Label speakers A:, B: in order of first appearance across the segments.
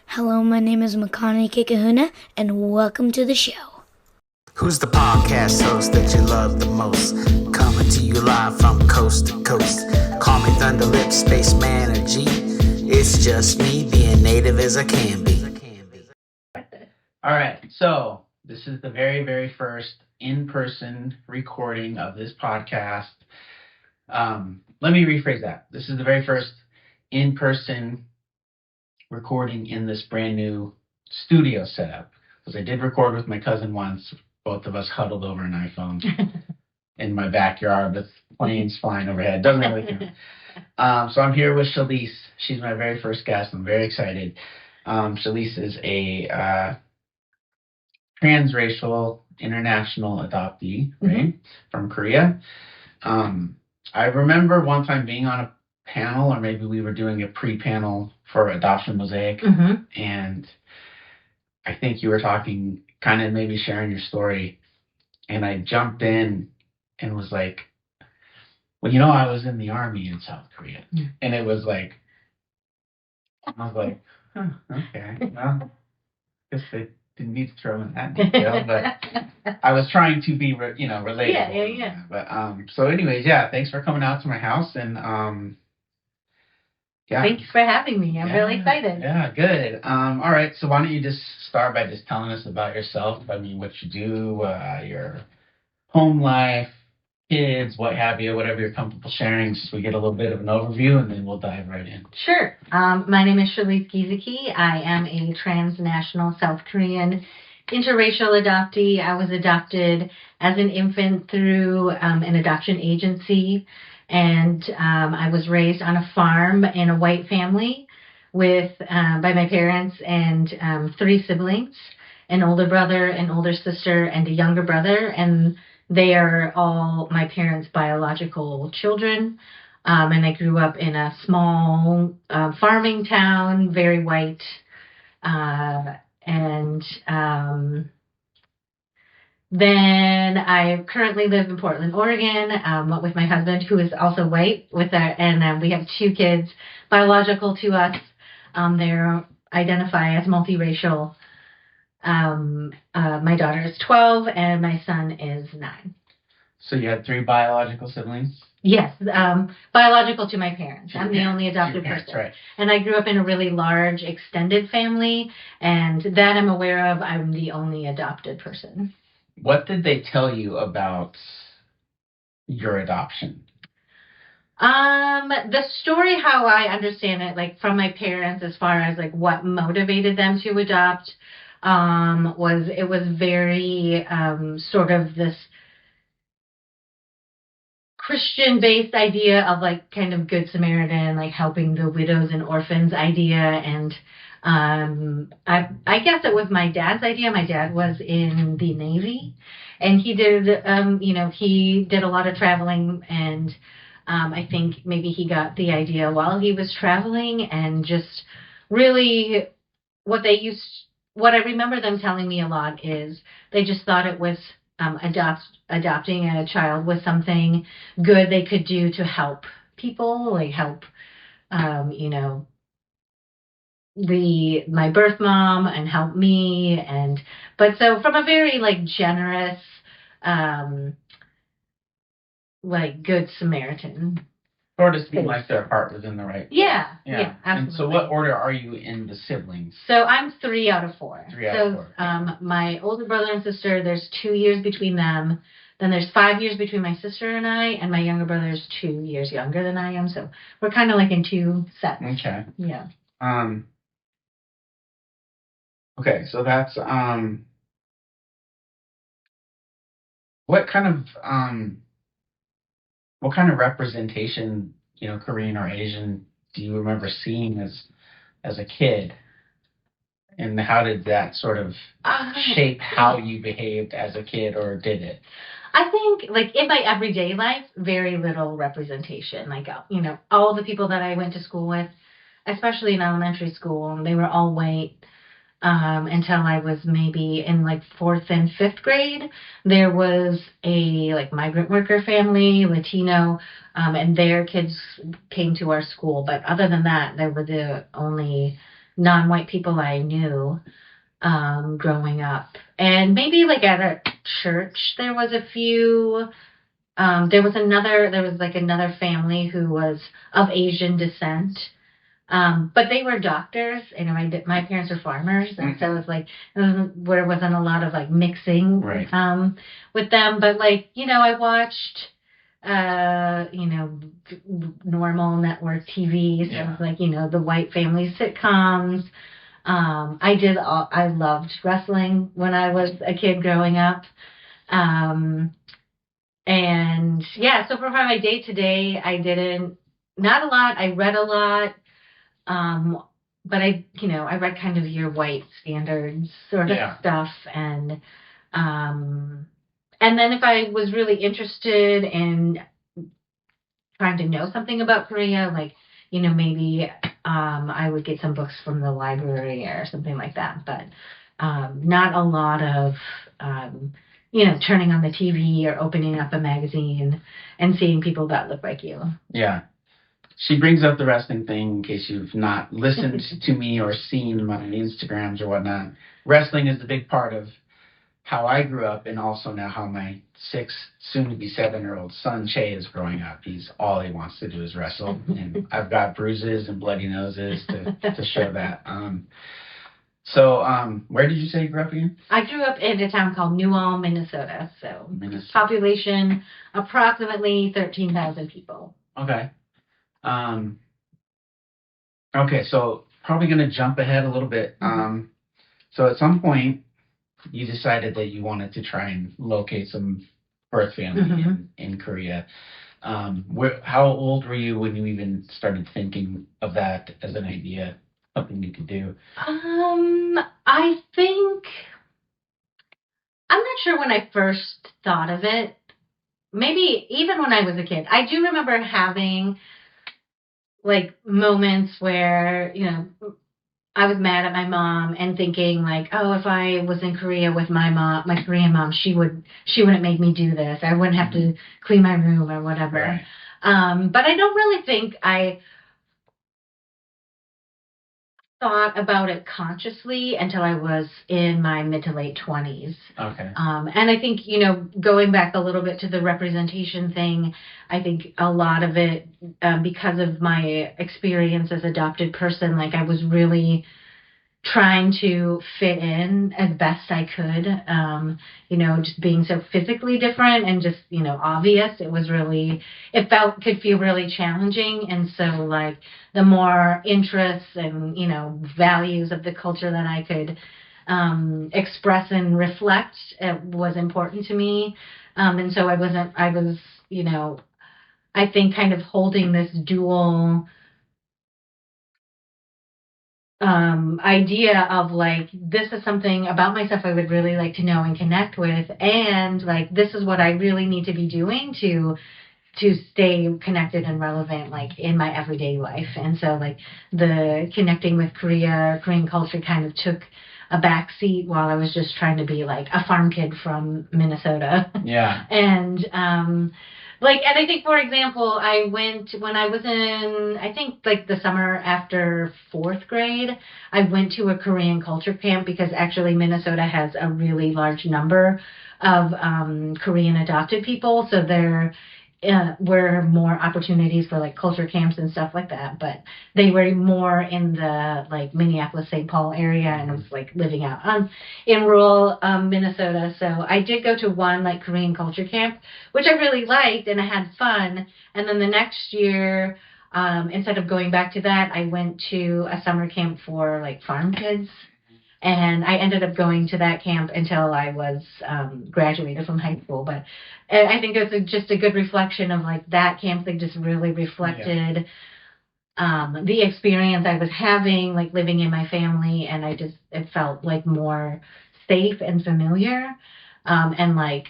A: Hello, my name is Makani Kikahuna, and welcome to the show.
B: Who's the podcast host that you love the most? Coming to you live from coast to coast. Call me Thunderlip, Spaceman, or G. It's just me, being native as I can be.
C: All right, so this is the very, very first in-person recording of this podcast. Let me rephrase that. This is the very first in-person recording in this brand new studio setup. Because I did record with my cousin once, both of us huddled over an iPhone in my backyard with planes flying overhead. Doesn't really count. So I'm here with Shelise. She's my very first guest. I'm very excited. Shelise is a transracial international adoptee, right, from Korea. I remember one time being on a panel, or maybe we were doing a pre-panel for Adoption Mosaic, and I think you were talking, kind of maybe sharing your story, and I jumped in and was like, well, you know, I was in the army in South Korea, and it was like, I was like, huh, okay, well, I guess they didn't need to throw in that detail, but I was trying to be, relatable.
D: Yeah.
C: But so, anyways, yeah, thanks for coming out to my house, and yeah.
D: Thanks for having me. I'm really excited.
C: Yeah, good. All right, so why don't you just start by just telling us about yourself? I mean, what you do, your home life, kids, what have you, whatever you're comfortable sharing, just so we get a little bit of an overview, and then we'll dive right in.
D: Sure. My name is Shelise Gieseke. I am a transnational South Korean interracial adoptee. I was adopted as an infant through an adoption agency, and I was raised on a farm in a white family with by my parents and 3 siblings, an older brother, an older sister, and a younger brother, and they are all my parents' biological children. And I grew up in a small farming town, very white. Then I currently live in Portland, Oregon, with my husband, who is also white, and we have 2 kids biological to us. They identify as multiracial. My daughter is 12 and my son is 9.
C: So you had 3 biological siblings?
D: Yes, biological to my parents. I'm the only adopted person.
C: Right.
D: And I grew up in a really large extended family, and that I'm aware of, I'm the only adopted person.
C: What did they tell you about your adoption?
D: The story, how I understand it, like from my parents, as far as like what motivated them to adopt, was very sort of this Christian-based idea of like kind of Good Samaritan, like helping the widows and orphans idea. And I guess it was my dad's idea. My dad was in the Navy, and he did a lot of traveling, and I think maybe he got the idea while he was traveling, and just really what I remember them telling me a lot is they just thought it was adopting a child was something good they could do to help people, like help, my birth mom and help me, but so from a very like generous, like Good Samaritan.
C: Or to seem like their heart was in the right place.
D: Yeah, absolutely.
C: And so what order are you in the siblings?
D: So I'm 3 out of 4.
C: 3 out of 4.
D: My older brother and sister, there's 2 years between them. Then there's 5 years between my sister and I, and my younger brother is 2 years younger than I am. So we're kind of like in 2 sets.
C: Okay.
D: Yeah.
C: Okay, so that's what kind of representation, Korean or Asian, do you remember seeing as a kid? And how did that sort of shape how you behaved as a kid, or did it?
D: I think, like, in my everyday life, very little representation. Like, all the people that I went to school with, especially in elementary school, they were all white. Until I was maybe in like 4th and 5th grade. There was a like migrant worker family, Latino, and their kids came to our school. But other than that, they were the only non-white people I knew growing up. And maybe like at a church, there was a few. There was like another family who was of Asian descent. But they were doctors, and my parents are farmers, and so it's like there wasn't a lot of like mixing
C: Right.
D: with them. But like I watched normal network TV, so like the white family sitcoms. I loved wrestling when I was a kid growing up. And yeah, so for my day to day, not a lot. I read a lot. But I read kind of your white standards sort of stuff. And then if I was really interested in trying to know something about Korea, like, maybe, I would get some books from the library or something like that. But, not a lot of, turning on the TV or opening up a magazine and seeing people that look like you.
C: Yeah. She brings up the wrestling thing in case you've not listened to me or seen my Instagrams or whatnot. Wrestling is a big part of how I grew up, and also now how my 6, soon-to-be 7-year-old son, Che, is growing up. All he wants to do is wrestle. And I've got bruises and bloody noses to show that. So where did you say you grew up again?
D: I grew up in a town called Newell, Minnesota. So population approximately 13,000 people.
C: Okay. Okay, so probably going to jump ahead a little bit. So at some point, you decided that you wanted to try and locate some birth family in Korea. How old were you when you even started thinking of that as an idea, something you could do?
D: I think I'm not sure when I first thought of it. Maybe even when I was a kid. I do remember having like moments where, I was mad at my mom and thinking like, oh, if I was in Korea with my Korean mom, she wouldn't make me do this. I wouldn't have to clean my room or whatever.
C: Right.
D: But I don't really think I thought about it consciously until I was in my mid to late 20s.
C: Okay.
D: And I think, going back a little bit to the representation thing, I think a lot of it, because of my experience as adopted person, like I was really trying to fit in as best I could, just being so physically different and just, obvious. Could feel really challenging. And so like the more interests and, values of the culture that I could express and reflect was important to me. And so I was, I think kind of holding this dual idea of like, this is something about myself I would really like to know and connect with, and like this is what I really need to be doing to stay connected and relevant like in my everyday life. And so like the connecting with Korean culture kind of took a back seat while I was just trying to be like a farm kid from Minnesota.
C: Yeah.
D: And and I think, for example, I went when I was in, I think, like the summer after 4th grade, I went to a Korean culture camp because actually Minnesota has a really large number of Korean adopted people. So there were more opportunities for like culture camps and stuff like that. But they were more in the like Minneapolis, St. Paul area, and I was like living out in rural Minnesota. So I did go to one like Korean culture camp, which I really liked, and I had fun. And then the next year, instead of going back to that, I went to a summer camp for like farm kids. And I ended up going to that camp until I was graduated from high school. But I think it's just a good reflection of like that camp that just really reflected the experience I was having, like living in my family. And it felt like more safe and familiar. And like,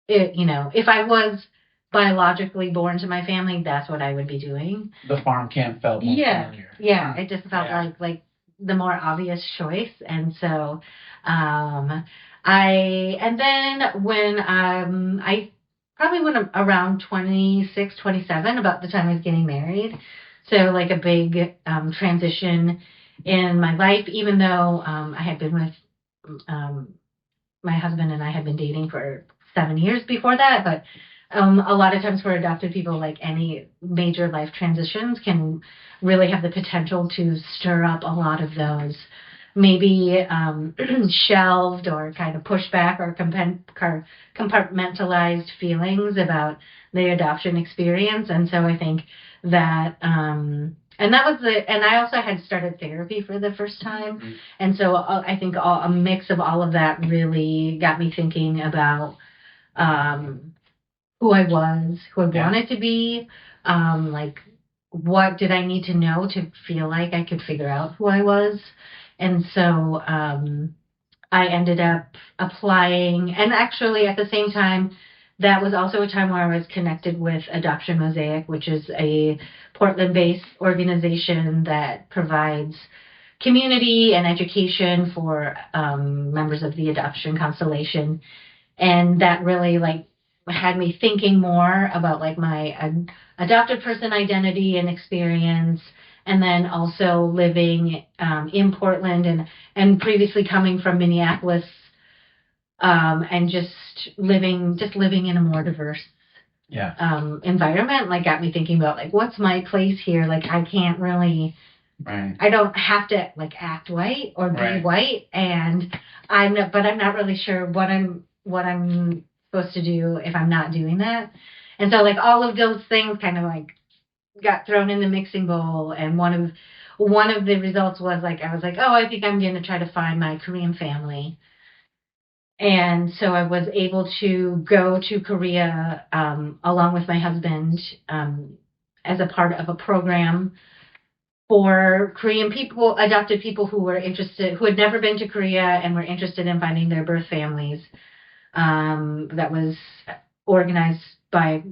D: if I was biologically born to my family, that's what I would be doing.
C: The farm camp felt more familiar.
D: Yeah, it just felt like the more obvious choice. And so and then when I probably when around 26, 27, about the time I was getting married, So like a big transition in my life, even though I had been with my husband and I had been dating for 7 years before that, but a lot of times for adopted people, like any major life transitions can really have the potential to stir up a lot of those maybe shelved or kind of pushed back or compartmentalized feelings about the adoption experience. And so I think that, and that was and I also had started therapy for the first time. Mm-hmm. And so I think a mix of all of that really got me thinking about who I was, who I wanted to be, like what did I need to know to feel like I could figure out who I was. And so I ended up applying, and actually at the same time, that was also a time where I was connected with Adoption Mosaic, which is a Portland-based organization that provides community and education for members of the adoption constellation. And that really like had me thinking more about like my adopted person identity and experience, and then also living in Portland and previously coming from Minneapolis, and just living in a more diverse environment, like got me thinking about like what's my place here. Like I can't really, I don't have to like act white or be white, and I'm not really sure what I'm supposed to do if I'm not doing that. And so like all of those things kind of like got thrown in the mixing bowl, and one of the results was like I was like, oh, I think I'm going to try to find my Korean family. And so I was able to go to Korea along with my husband as a part of a program for Korean people, adopted people who were interested, who had never been to Korea and were interested in finding their birth families. That was organized by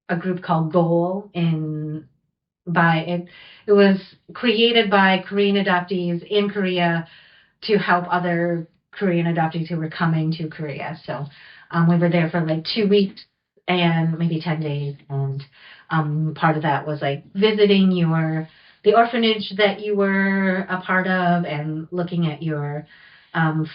D: a group called Goal it was created by Korean adoptees in Korea to help other Korean adoptees who were coming to Korea. So we were there for like 2 weeks and maybe 10 days. And part of that was like visiting the orphanage that you were a part of and looking at your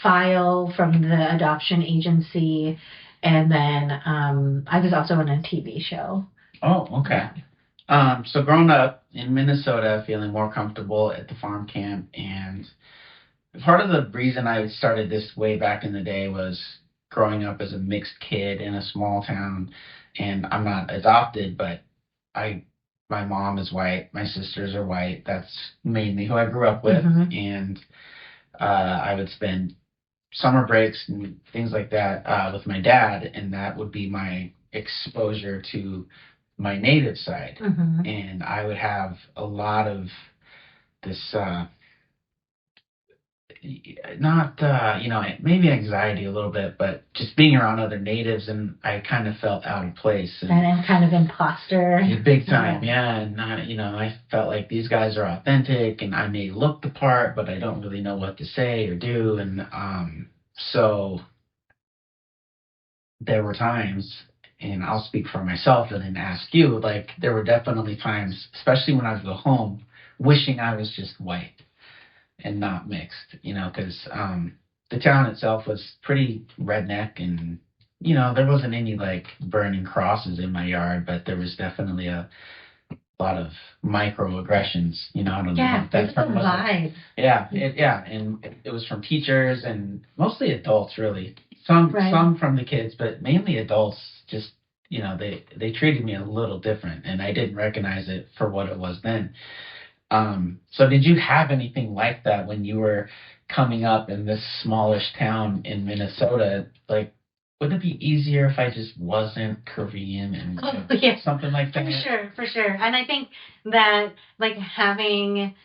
D: file from the adoption agency. And then I was also on a TV show.
C: Oh, okay. So growing up in Minnesota, feeling more comfortable at the farm camp, and part of the reason I started this way back in the day was growing up as a mixed kid in a small town, and I'm not adopted, but my mom is white, my sisters are white. That's mainly who I grew up with, mm-hmm. And I would spend summer breaks and things like that with my dad, and that would be my exposure to my native side. Mm-hmm. And I would have a lot of this maybe anxiety a little bit, but just being around other natives, and I kind of felt out of place.
D: And kind of imposter.
C: Big time, yeah. And I felt like these guys are authentic, and I may look the part, but I don't really know what to say or do. And so there were times, and I'll speak for myself and then ask you, like there were definitely times, especially when I would go home, wishing I was just white and not mixed, because the town itself was pretty redneck, and there wasn't any like burning crosses in my yard, but there was definitely a lot of microaggressions. I don't know if that's from
D: vibe.
C: Yeah, and it was from teachers and mostly adults, really. Some from the kids, but mainly adults. Just they treated me a little different, and I didn't recognize it for what it was then. So did you have anything like that when you were coming up in this smallish town in Minnesota? Like, would it be easier if I just wasn't Korean and something like that?
D: For sure. And I think that like having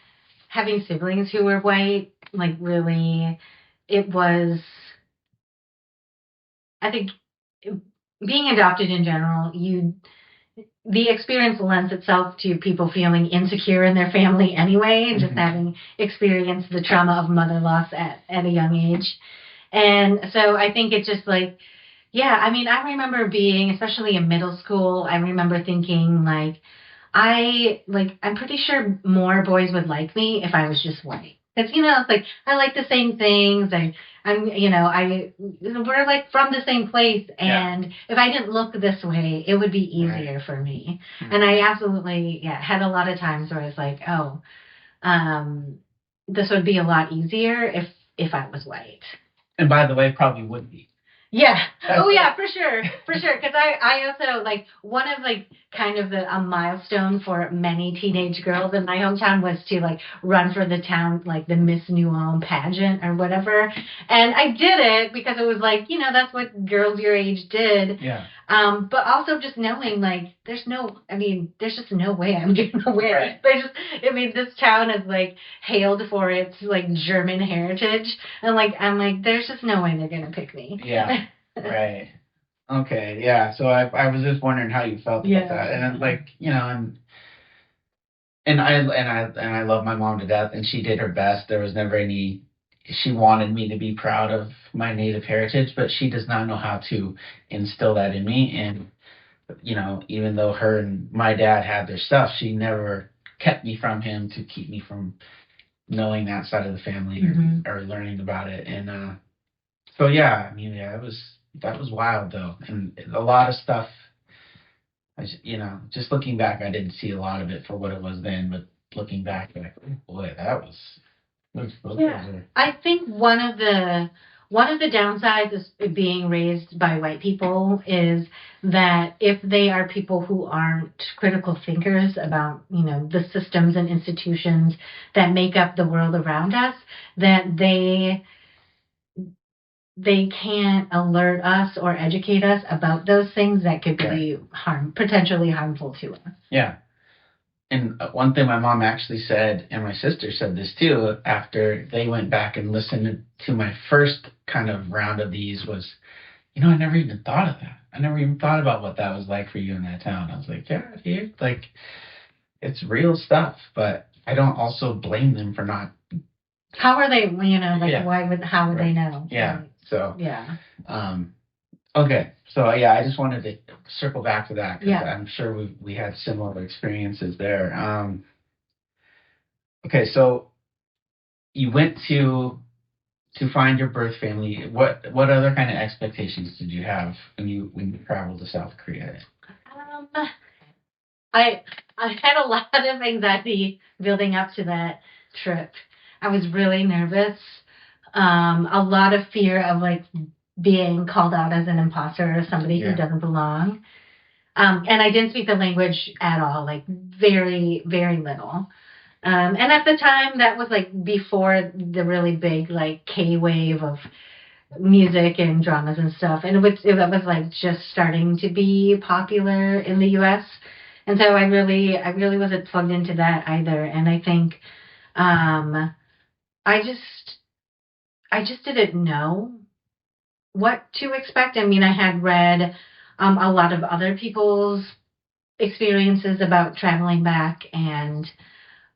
D: siblings who were white, like really, it was, I think being adopted in general, the experience lends itself to people feeling insecure in their family anyway, and just mm-hmm. having experienced the trauma of mother loss at a young age. And so I think it's just like, I remember being, especially in middle school, I remember thinking like, I'm pretty sure more boys would like me if I was just white. Because, it's like, I like the same things. We're like from the same place. And if I didn't look this way, it would be easier for me. Mm-hmm. And I absolutely, had a lot of times where I was like, this would be a lot easier if I was white.
C: And by the way, probably would be.
D: Yeah. Oh, yeah, for sure. Because I also, one of, kind of a milestone for many teenage girls in my hometown was to, run for the town, the Miss New Ulm pageant or whatever. And I did it because it was, that's what girls your age did.
C: Yeah.
D: But also just knowing, there's just no way I'm going to win. Right. This town is, hailed for its, German heritage. And, I'm like, there's just no way they're going to pick me.
C: Yeah. Right. Okay. Yeah. So I was just wondering how you felt about that. And, and I love my mom to death, and she did her best. There was never she wanted me to be proud of my Native heritage, but she does not know how to instill that in me. And, even though her and my dad had their stuff, she never kept me from him to keep me from knowing that side of the family or learning about it. And so, that was wild though. And a lot of stuff, just looking back, I didn't see a lot of it for what it was then, but looking back, oh boy, that was.
D: I think one of the downsides of being raised by white people is that if they are people who aren't critical thinkers about, the systems and institutions that make up the world around us, that they can't alert us or educate us about those things that could be potentially harmful to us.
C: Yeah. And one thing my mom actually said, and my sister said this too, after they went back and listened to my first kind of round of these was, I never even thought of that. I never even thought about what that was like for you in that town. I was like, yeah, dude, it's real stuff, but I don't also blame them for not.
D: How are they, how would they know?
C: Yeah.
D: Right.
C: So.
D: Yeah.
C: Okay. So, I just wanted to circle back to that because I'm sure we had similar experiences there. Okay. So you went to find your birth family. What other kind of expectations did you have when you traveled to South Korea?
D: I had a lot of anxiety building up to that trip. I was really nervous. A lot of fear of being called out as an imposter or somebody who doesn't belong. And I didn't speak the language at all, very, very little. And at the time, that was before the really big K wave of music and dramas and stuff. And it was just starting to be popular in the U.S. And so I really wasn't plugged into that either. And I think I just didn't know what to expect. I had read a lot of other people's experiences about traveling back, and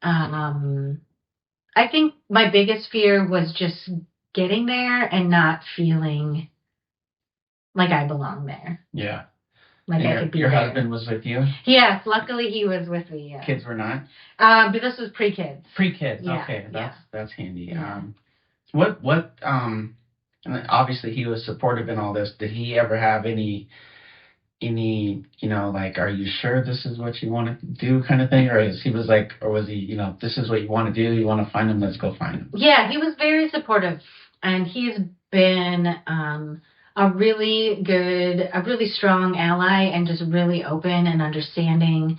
D: I think my biggest fear was just getting there and not feeling like I belong there.
C: Yeah.
D: I could be
C: your
D: there.
C: husband was with you?
D: Yes, luckily he was with me. Yeah.
C: Kids were not?
D: But this was pre-kids.
C: Pre-kids,
D: yeah,
C: okay. That's handy.
D: Yeah.
C: And obviously he was supportive in all this. Did he ever have any, are you sure this is what you want to do kind of thing? Or was he, this is what you want to do, you want to find him, let's go find him?
D: Yeah, he was very supportive. And he's been a really strong ally and just really open and understanding.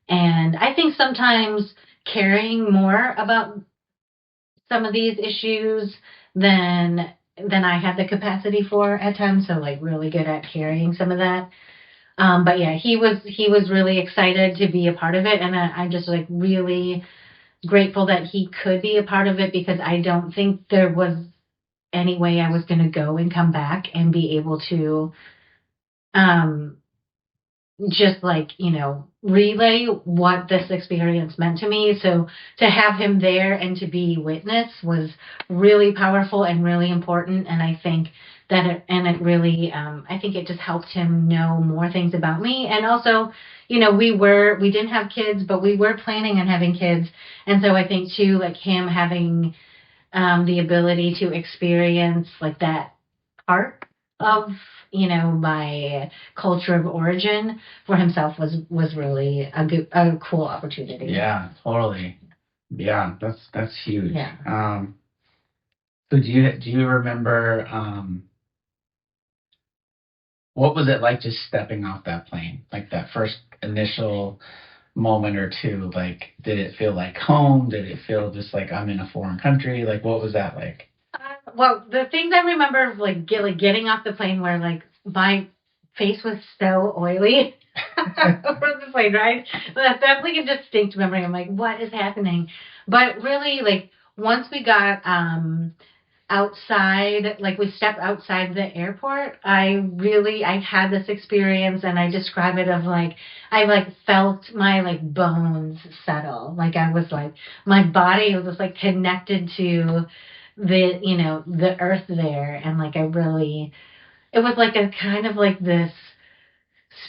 D: And I think sometimes caring more about some of these issues than I had the capacity for at times. So really good at carrying some of that. But yeah, he was really excited to be a part of it. And I'm just really grateful that he could be a part of it, because I don't think there was any way I was going to go and come back and be able to just relay what this experience meant to me. So to have him there and to be witness was really powerful and really important. And I think it really, I think it just helped him know more things about me. And also, we didn't have kids, but we were planning on having kids. And so I think too, like him having the ability to experience like that part of my culture of origin for himself was really a cool opportunity.
C: Yeah, totally. Yeah, that's huge.
D: Yeah.
C: So do you remember what was it like just stepping off that plane? Like that first initial moment or two, like did it feel like home? Did it feel just like I'm in a foreign country? Like what was that like?
D: Well, the things I remember, like getting off the plane, where like my face was so oily over the plane ride. That's definitely a distinct memory. I'm like, what is happening? But really, like once we got outside, like we stepped outside the airport, I had this experience, and I describe it of like I like felt my like bones settle. Like I was like my body was just like connected to the earth there, and like it was like a kind of like this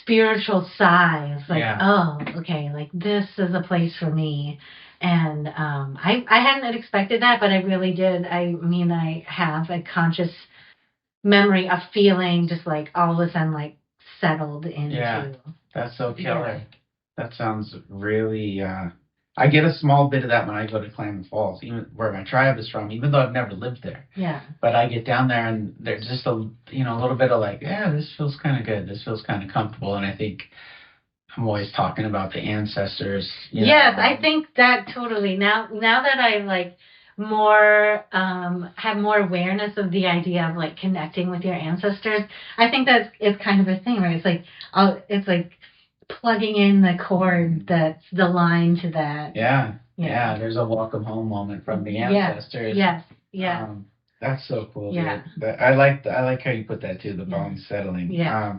D: spiritual sigh. It's like,
C: Yeah.
D: oh, okay, like this is a place for me. And I hadn't expected that, but I really did. I mean, I have a conscious memory of feeling just like all of a sudden like settled into.
C: Yeah, that's so killer.
D: Yeah.
C: That sounds really. I get a small bit of that when I go to Klamath Falls, even where my tribe is from, even though I've never lived there.
D: Yeah.
C: But I get down there and there's just a little bit of like, yeah, this feels kind of good. This feels kind of comfortable, and I think I'm always talking about the ancestors.
D: Yes, I think that totally. Now that I like more have more awareness of the idea of like connecting with your ancestors, I think it's kind of a thing, right? It's like plugging in the cord that's the line to that.
C: Yeah. There's a welcome home moment from the ancestors.
D: Yes. Yeah.
C: That's so cool.
D: Yeah.
C: Dude. I like how you put that too. The bones settling.
D: Yeah.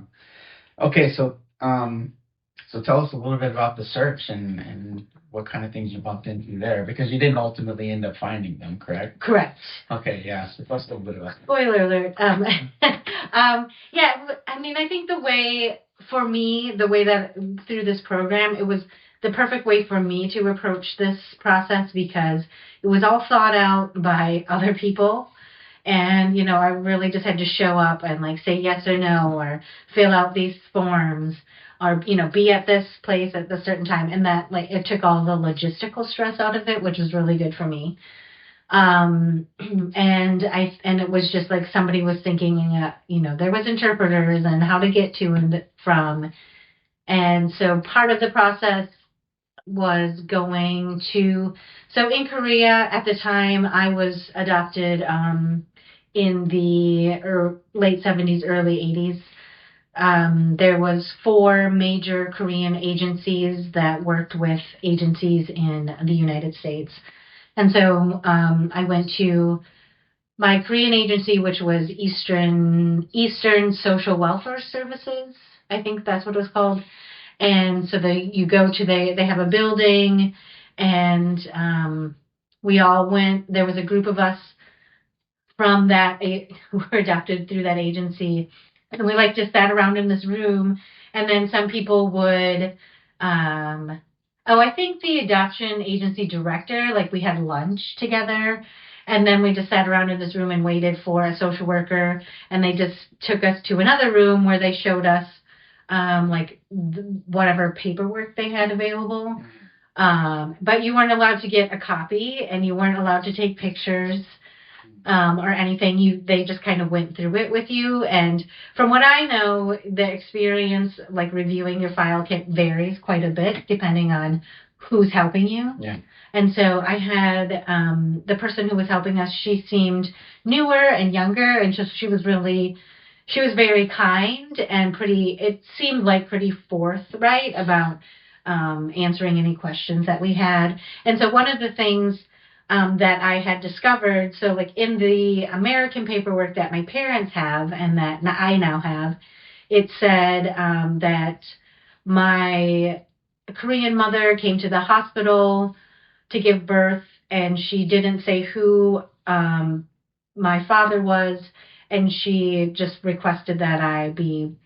C: Okay, so tell us a little bit about the search and what kind of things you bumped into there, because you didn't ultimately end up finding them, correct?
D: Correct.
C: Okay, yeah. So tell us a little bit about that.
D: Spoiler alert. Yeah. I mean, I think the way that through this program, it was the perfect way for me to approach this process, because it was all thought out by other people. And, I really just had to show up and like say yes or no, or fill out these forms, or, be at this place at a certain time. And that like, it took all the logistical stress out of it, which was really good for me. And it was just like somebody was thinking, there was interpreters and how to get to and from. And so part of the process was so in Korea at the time, I was adopted, in the late 70s, early 80s. There was 4 major Korean agencies that worked with agencies in the United States. And so I went to my Korean agency, which was Eastern Social Welfare Services. I think that's what it was called. And so they have a building, and we all went. There was a group of us from who were adopted through that agency, and we like just sat around in this room, and then some people would. I think the adoption agency director, like we had lunch together, and then we just sat around in this room and waited for a social worker, and they just took us to another room where they showed us whatever paperwork they had available. But you weren't allowed to get a copy, and you weren't allowed to take pictures or anything. They just kind of went through it with you. And from what I know, the experience, like reviewing your file, varies quite a bit depending on who's helping you.
C: Yeah.
D: And so I had the person who was helping us. She seemed newer and younger, and she was very kind and it seemed like pretty forthright about answering any questions that we had. And so one of the things that I had discovered, so like in the American paperwork that my parents have and that I now have, it said that my Korean mother came to the hospital to give birth, and she didn't say who my father was, and she just requested that I be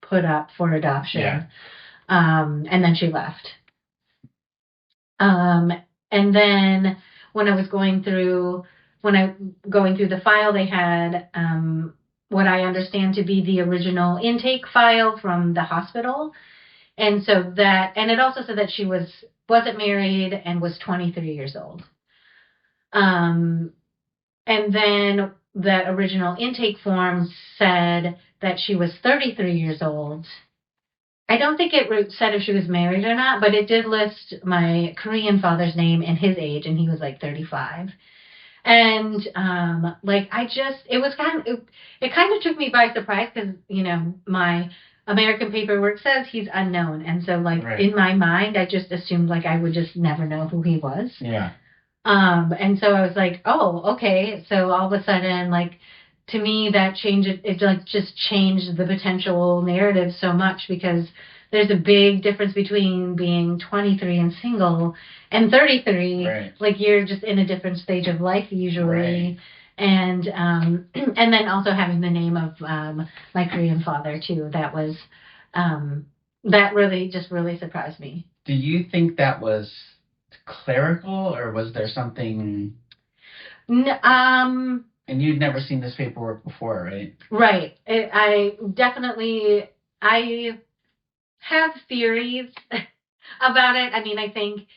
D: put up for adoption.
C: Yeah.
D: And then she left. And then when I was going through the file, they had what I understand to be the original intake file from the hospital. And so and it also said that she wasn't married and was 23 years old. And then that original intake form said that she was 33 years old. I don't think it said if she was married or not, but it did list my Korean father's name and his age, and he was like 35. And it kind of took me by surprise because, my American paperwork says he's unknown. And so in my mind, I just assumed I would just never know who he was.
C: Yeah.
D: And so I was like, oh, okay. So all of a sudden, to me, that changed it just changed the potential narrative so much, because there's a big difference between being 23 and single and 33.
C: Right.
D: You're just in a different stage of life usually.
C: Right.
D: And and then also having the name of my Korean father too. That was that really surprised me.
C: Do you think that was clerical, or was there something? And you'd never seen this paperwork before, right?
D: Right. I have theories about it. I mean, I think,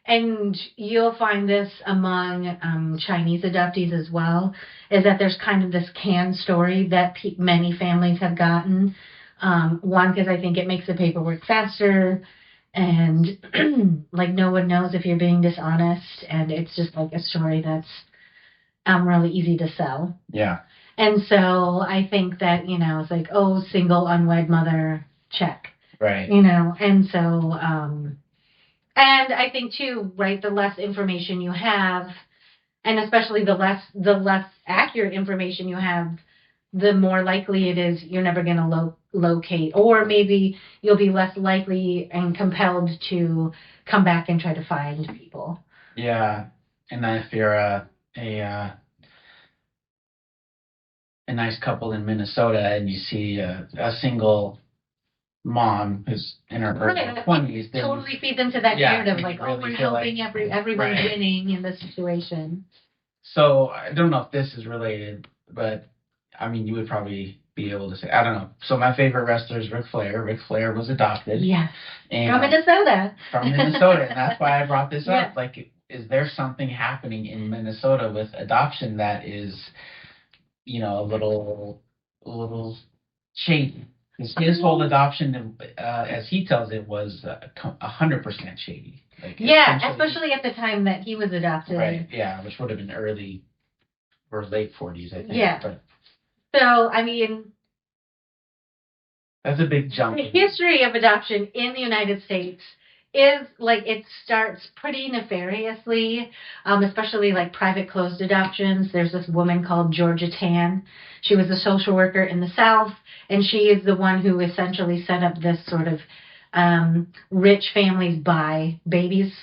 D: and you'll find this among Chinese adoptees as well, is that there's kind of this canned story that many families have gotten. One, because I think it makes the paperwork faster, and no one knows if you're being dishonest, and it's just a story that's really easy to sell.
C: Yeah.
D: And so I think that, it's single unwed mother, check.
C: Right.
D: And so, and I think too, right, the less information you have, and especially the less accurate information you have, the more likely it is you're never going to locate, or maybe you'll be less likely and compelled to come back and try to find people.
C: Yeah. And if you're a nice couple in Minnesota and you see a single mom who's in her early 20s, then
D: totally feeds into that narrative,
C: really
D: we're helping everyone's winning in this situation.
C: So I don't know if this is related, but I mean, you would probably be able to say, I don't know. So my favorite wrestler is Ric Flair. Ric Flair was adopted.
D: Yeah.
C: And
D: from Minnesota.
C: And that's why I brought this up. Is there something happening in Minnesota with adoption that is, a little shady? His whole adoption, as he tells it, was 100% shady.
D: Especially at the time that he was adopted.
C: Right. Yeah, which would have been early or late 40s, I think.
D: Yeah.
C: But
D: so I mean,
C: that's a big jump.
D: The history of adoption in the United States is it starts pretty nefariously, especially private closed adoptions. There's this woman called Georgia Tan. She was a social worker in the South, and she is the one who essentially set up this sort of rich families buy babies.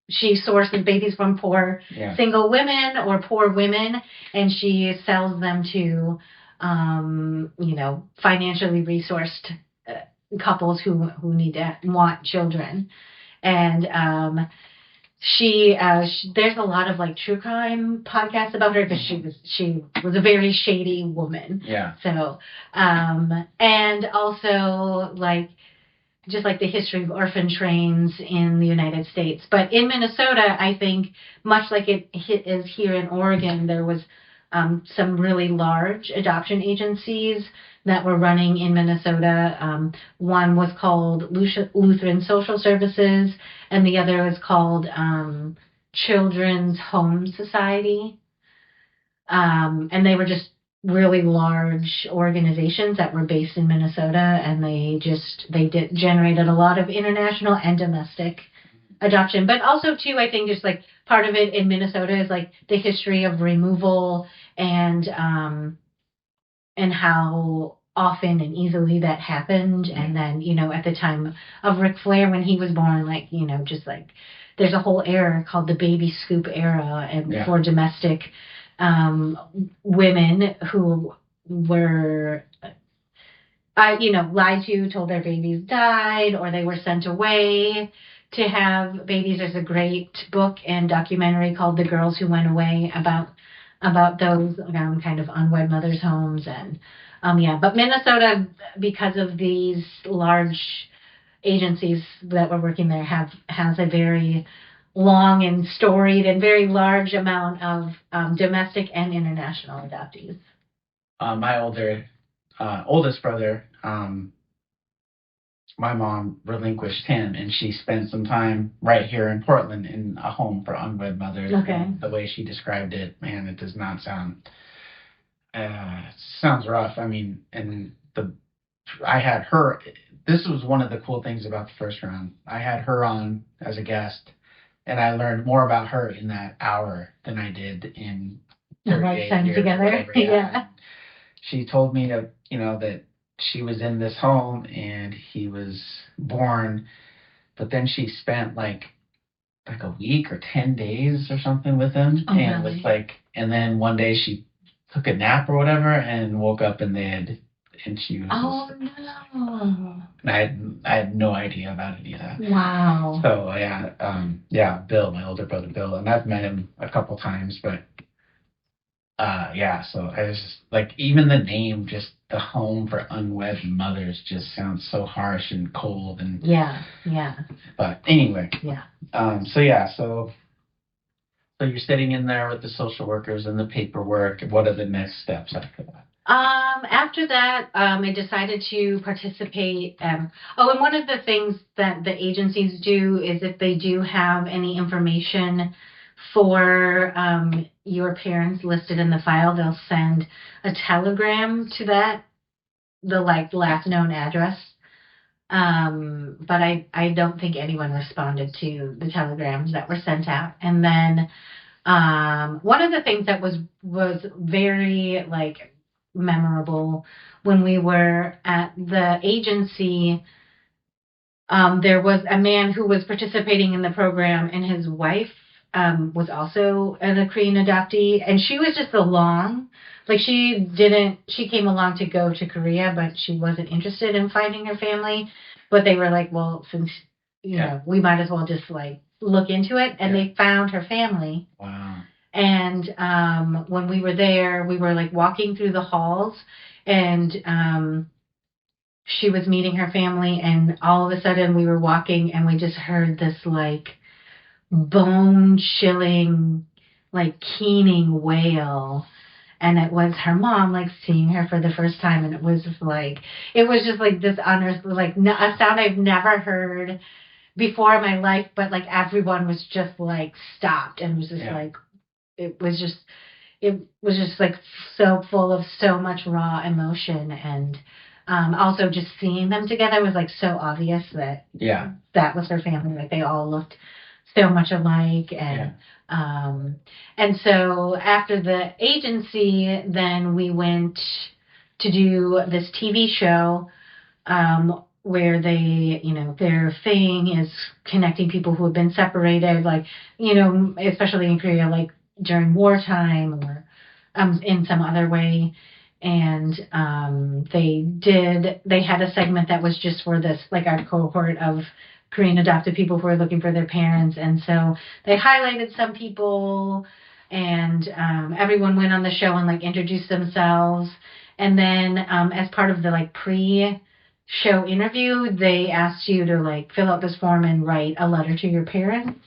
D: She sources babies from poor single women or poor women, and she sells them to financially resourced couples who want children. And there's a lot of true crime podcasts about her, because she was a very shady woman.
C: Yeah.
D: So and also just the history of orphan trains in the United States. But in Minnesota, I think much like it is here in Oregon, there was some really large adoption agencies that were running in Minnesota. One was called Lutheran Social Services, and the other was called Children's Home Society. And they were just really large organizations that were based in Minnesota, and they generated a lot of international and domestic adoption. But also too, I think just part of it in Minnesota is the history of removal and how often and easily that happened. And then, at the time of Ric Flair, when he was born, there's a whole era called the baby scoop era, and for domestic women who were, lied to, told their babies died, or they were sent away to have babies. There's a great book and documentary called The Girls Who Went Away about those kind of unwed mothers' homes. And but Minnesota, because of these large agencies that were working there, has a very long and storied and very large amount of domestic and international adoptees.
C: My oldest brother, my mom relinquished him, and she spent some time right here in Portland in a home for unwed mothers.
D: Okay.
C: And the way she described it, man, it does not sounds rough. I mean, I had her. This was one of the cool things about the first round. I had her on as a guest, and I learned more about her in that hour than I did in 38
D: time
C: years
D: together.
C: Whatever.
D: Yeah.
C: She told me that she was in this home and he was born, but then she spent like a week or 10 days or something with him, and
D: really?
C: was like, and then one day she took a nap or whatever and woke up and she was.
D: Oh no!
C: And I had no idea about any of that.
D: Wow.
C: So Bill, my older brother Bill, and I've met him a couple times, but so I was just like, even the name, just the home for unwed mothers, just sounds so harsh and cold and
D: yeah.
C: But anyway,
D: yeah.
C: So you're sitting in there with the social workers and the paperwork. What are the next steps after that?
D: After that, I decided to participate. And one of the things that the agencies do is if they do have any information for your parents listed in the file, they'll send a telegram to the last known address. But I don't think anyone responded to the telegrams that were sent out. And then one of the things that was very memorable when we were at the agency, there was a man who was participating in the program, and his wife was also a Korean adoptee, and she was just along. She came along to go to Korea, but she wasn't interested in finding her family. But they were like, well, since, we might as well just look into it. And they found her family.
C: Wow.
D: And when we were there, we were walking through the halls, and she was meeting her family, and all of a sudden we were walking and we just heard this bone chilling, keening wail. And it was her mom, seeing her for the first time. And it was just this unearthly, a sound I've never heard before in my life. But everyone was just stopped and was just it was just so full of so much raw emotion. And also just seeing them together was so obvious that that was her family. They all looked so much alike. And so after the agency, then we went to do this TV show where they, their thing is connecting people who have been separated, especially in Korea, during wartime or in some other way. And they had a segment that was just for this, our cohort of Korean adopted people who are looking for their parents. And so they highlighted some people, and everyone went on the show and introduced themselves. And then as part of the pre-show interview, they asked you to fill out this form and write a letter to your parents.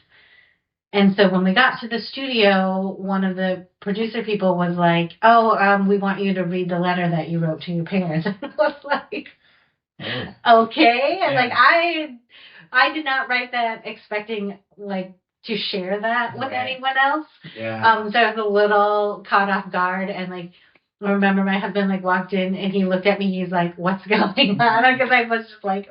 D: And so when we got to the studio, one of the producer people was like, we want you to read the letter that you wrote to your parents. And I was like, okay. And I did not write that expecting to share that with anyone else.
C: Yeah.
D: So I was a little caught off guard, and I remember my husband walked in and he looked at me. He's like, "What's going on?" Because I was just what?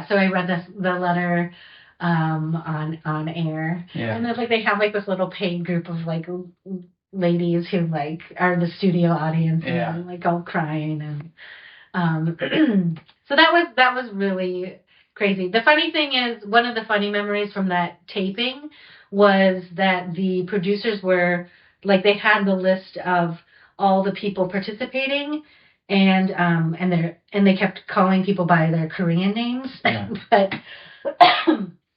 D: So I read the letter on air.
C: Yeah.
D: And then they have this little paid group of ladies who are the studio audience, and all crying. And so that was really crazy. The funny thing is, one of the funny memories from that taping was that the producers were like, they had the list of all the people participating, and they kept calling people by their Korean names,
C: Yeah.
D: but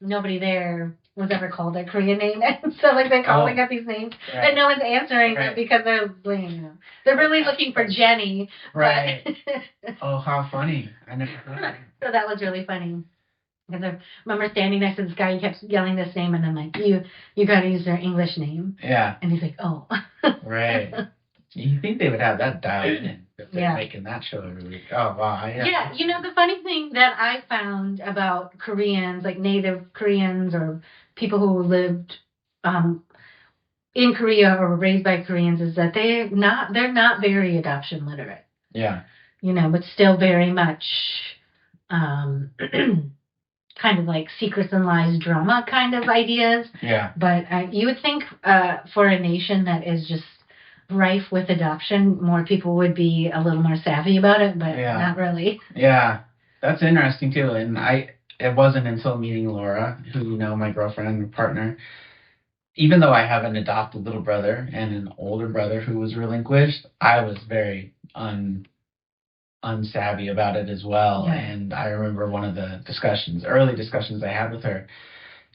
D: nobody there was ever called their Korean name, and so like they're calling up these names, and no one's answering them because they're really looking for Jenny.
C: Right. Oh, how funny! I never heard that.
D: So that was really funny. Because I remember standing next to this guy, he kept yelling this name, and then like, you got to use their English name.
C: Yeah.
D: And he's like, oh.
C: Right. You think they would have that dialed in if they're making that show every week? Oh wow.
D: Yeah. The funny thing that I found about Koreans, like native Koreans or people who lived in Korea or were raised by Koreans, is that they're not very adoption literate.
C: Yeah.
D: But still very much kind of like secrets and lies drama kind of ideas.
C: Yeah.
D: But you would think for a nation that is just rife with adoption, more people would be a little more savvy about it, but not really.
C: Yeah. That's interesting too. And it wasn't until meeting Laura, who, my girlfriend and partner, even though I have an adopted little brother and an older brother who was relinquished, I was very unsavvy about it as well. Yeah. And I remember one of the early discussions I had with her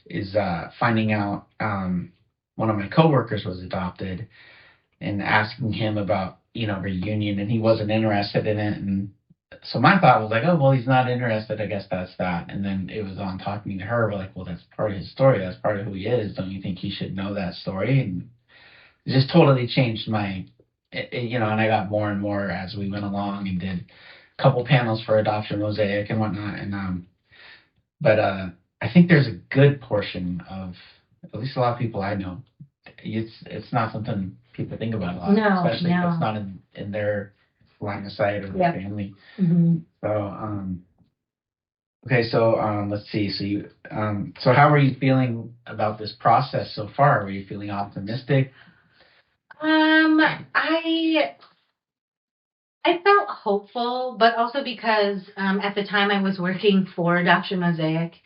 C: is finding out one of my coworkers was adopted and asking him about, reunion, and he wasn't interested in it. And so my thought was like, oh, well, he's not interested. I guess that's that. And then it was on talking to her. We're like, well, that's part of his story. That's part of who he is. Don't you think he should know that story? And it just totally changed and I got more and more as we went along and did a couple panels for Adoption Mosaic and whatnot. And but I think there's a good portion of, at least a lot of people I know, it's not something people think about a lot, especially if it's not in their line of sight or their family.
D: Mm-hmm.
C: So okay, so let's see. So you so how are you feeling about this process so far? Were you feeling optimistic?
D: I felt hopeful, but also because at the time I was working for Adoption Mosaic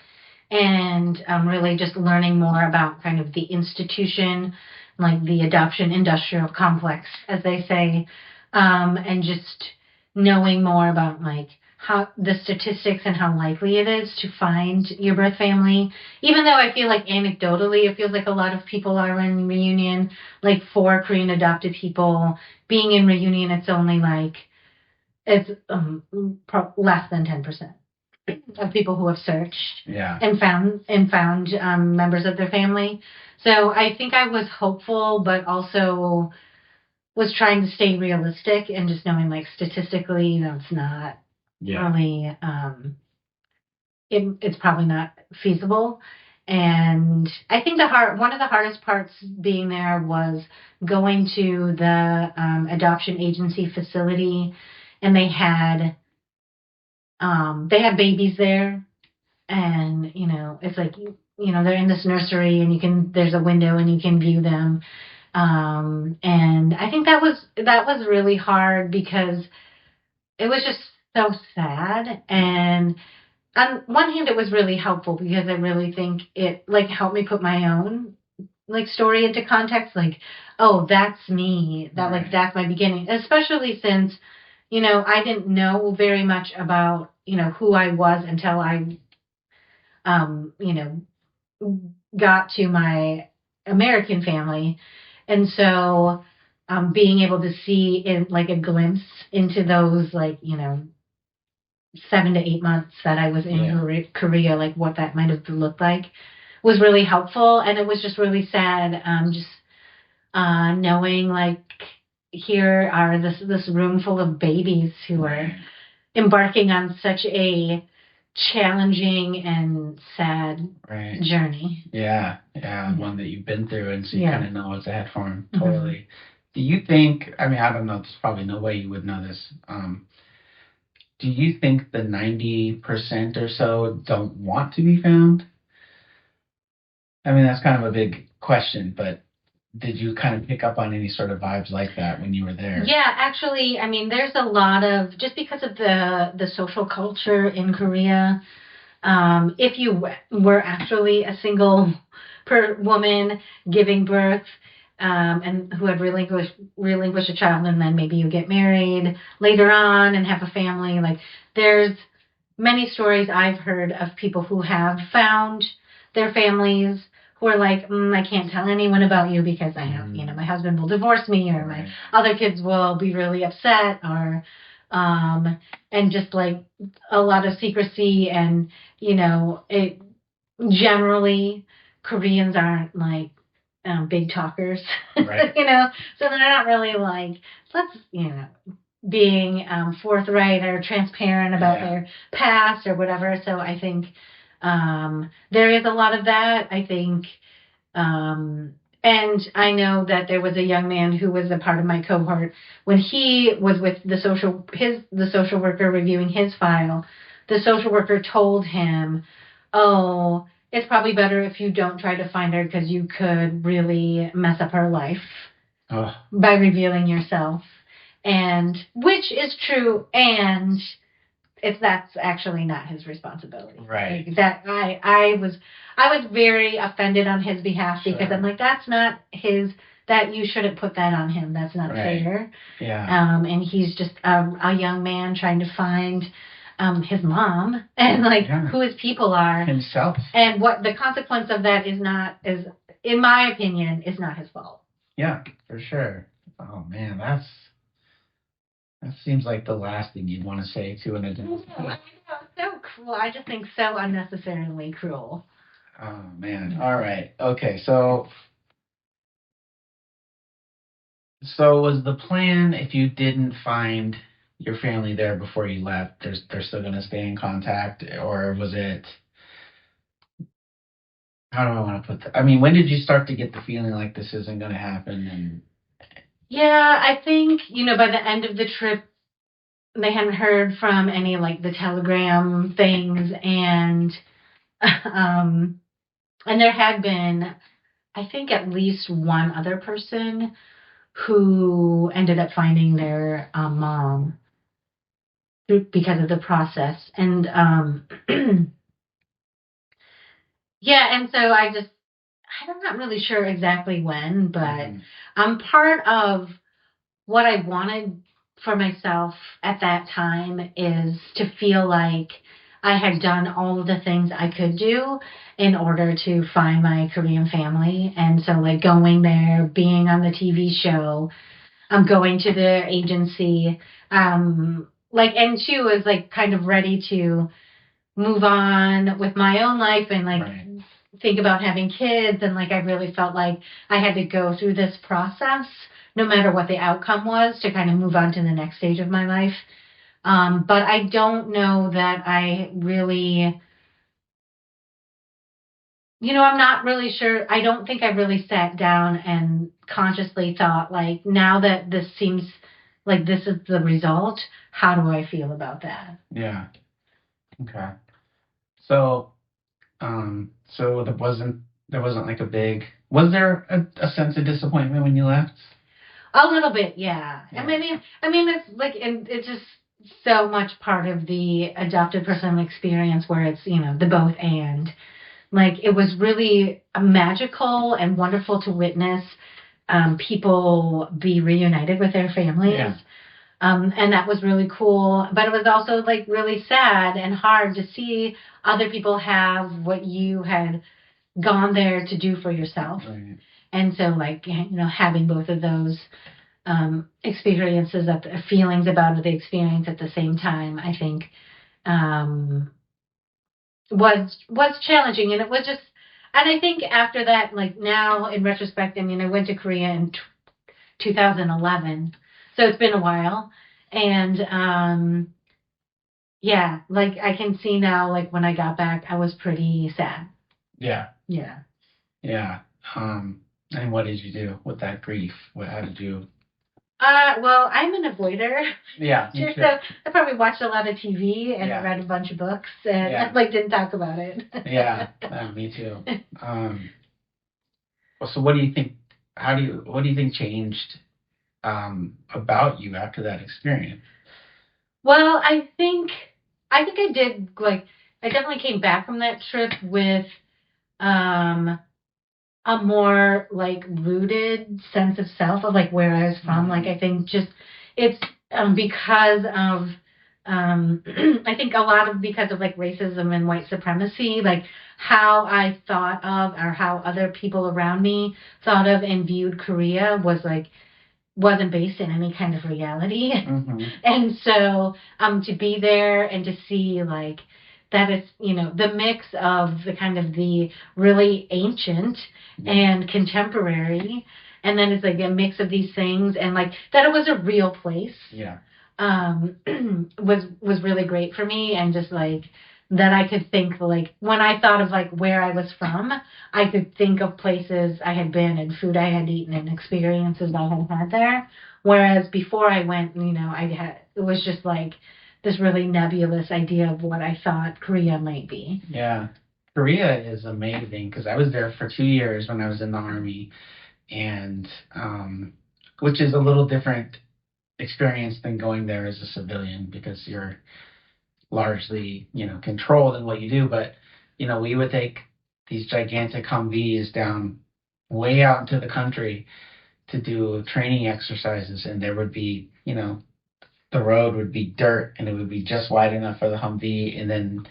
D: and really just learning more about kind of the institution, like the adoption industrial complex, as they say, and just knowing more about like how the statistics and how likely it is to find your birth family. Even though I feel like anecdotally, it feels like a lot of people are in reunion, like for Korean adopted people being in reunion, it's only like, it's less than 10% of people who have searched and found members of their family. So I think I was hopeful, but also was trying to stay realistic and just knowing like statistically, it's not really, it's probably not feasible. And I think one of the hardest parts being there was going to the adoption agency facility, and they had babies there, and it's like they're in this nursery, and there's a window and you can view them, and I think that was really hard because it was just so sad. And on one hand, it was really helpful because I really think it like helped me put my own like story into context. Like, oh, that's me. That like that's my beginning. Especially since I didn't know very much about who I was until I got to my American family, and so being able to see in like a glimpse into those 7 to 8 months that I was in Korea, like what that might have looked like, was really helpful. And it was just really sad, just knowing like here are this room full of babies who are embarking on such a challenging and sad journey.
C: Yeah, one that you've been through, and so you kind of know what's ahead for them. Totally. Mm-hmm. Do you think? I mean, I don't know. There's probably no way you would know this. Do you think the 90% or so don't want to be found? I mean, that's kind of a big question, but did you kind of pick up on any sort of vibes like that when you were there?
D: Yeah, actually, I mean, there's a lot of, just because of the social culture in Korea, if you were actually a single woman giving birth, and who had relinquished a child, and then maybe you get married later on and have a family. Like, there's many stories I've heard of people who have found their families who are like, I can't tell anyone about you because I have, my husband will divorce me, or my other kids will be really upset, or, and just like a lot of secrecy. And, it generally, Koreans aren't like big talkers,
C: Right.
D: so they're not really like, let's, being forthright or transparent about their past or whatever. So I think there is a lot of that. I think, and I know that there was a young man who was a part of my cohort when he was with the social worker reviewing his file. The social worker told him, "Oh, it's probably better if you don't try to find her because you could really mess up her life by revealing yourself." And which is true, and that's actually not his responsibility.
C: Right.
D: Like, that I was very offended on his behalf, because I'm like, that's not his. That you shouldn't put that on him. That's not fair.
C: Yeah.
D: And he's just a young man trying to find his mom, and who his people are,
C: himself,
D: and what the consequence of that is, in my opinion, is not his fault.
C: Yeah, for sure. Oh man, that seems like the last thing you'd want to say to an adult.
D: So cruel. I just think so unnecessarily cruel.
C: Oh man. All right. Okay. So was the plan, if you didn't find your family there before you left, they're still going to stay in contact, or was it? How do I want to put that? I mean, when did you start to get the feeling like this isn't going to happen? And
D: yeah, I think by the end of the trip, they hadn't heard from any like the telegram things, and and there had been, I think, at least one other person who ended up finding their mom because of the process. And yeah, and so I'm not really sure exactly when, but part of what I wanted for myself at that time is to feel like I had done all of the things I could do in order to find my Korean family. And so, like, going there, being on the TV show, going to the agency, and she was like kind of ready to move on with my own life, and like think about having kids. And like, I really felt like I had to go through this process, no matter what the outcome was, to kind of move on to the next stage of my life. But I don't know that I really, I'm not really sure. I don't think I really sat down and consciously thought, like, now that this seems like this is the result, how do I feel about that?
C: Yeah. Okay. So, so there wasn't like a big. Was there a sense of disappointment when you left?
D: A little bit, yeah. I mean, it's like, and it's just so much part of the adopted person experience, where it's the both and. Like, it was really magical and wonderful to witness people be reunited with their families.
C: Yeah.
D: And that was really cool. But it was also like really sad and hard to see other people have what you had gone there to do for yourself.
C: Right.
D: And so, like, having both of those experiences, feelings about the experience at the same time, I think was challenging. And it was just, and I think after that, like, now in retrospect, I mean, I went to Korea in 2011, so it's been a while. And yeah, like, I can see now, like, when I got back, I was pretty sad.
C: Yeah.
D: Yeah.
C: Yeah. And what did you do with that grief? How did you?
D: Well, I'm an avoider.
C: Yeah.
D: So I probably watched a lot of TV and read a bunch of books, and like, didn't talk about it.
C: Yeah, me too. So what do you think? What do you think changed about you after that experience?
D: Well, I think I did, like, I definitely came back from that trip with a more like rooted sense of self of like where I was from. Like I think just it's because of I think a lot of because of like racism and white supremacy, like how I thought of or how other people around me thought of and viewed Korea was like wasn't based in any kind of reality.
C: Mm-hmm.
D: And so to be there and to see like that it's, the mix of the kind of the really ancient and contemporary, and then it's like a mix of these things, and like that it was a real place.
C: Yeah.
D: Was really great for me, and just like that I could think like when I thought of like where I was from, I could think of places I had been and food I had eaten and experiences I had had there. Whereas before I went, it was just like this really nebulous idea of what I thought Korea might be.
C: Yeah. Korea is amazing because I was there for 2 years when I was in the Army, and which is a little different experience than going there as a civilian because you're largely, controlled in what you do. But, we would take these gigantic Humvees down way out into the country to do training exercises, and there would be, the road would be dirt and it would be just wide enough for the Humvee, and then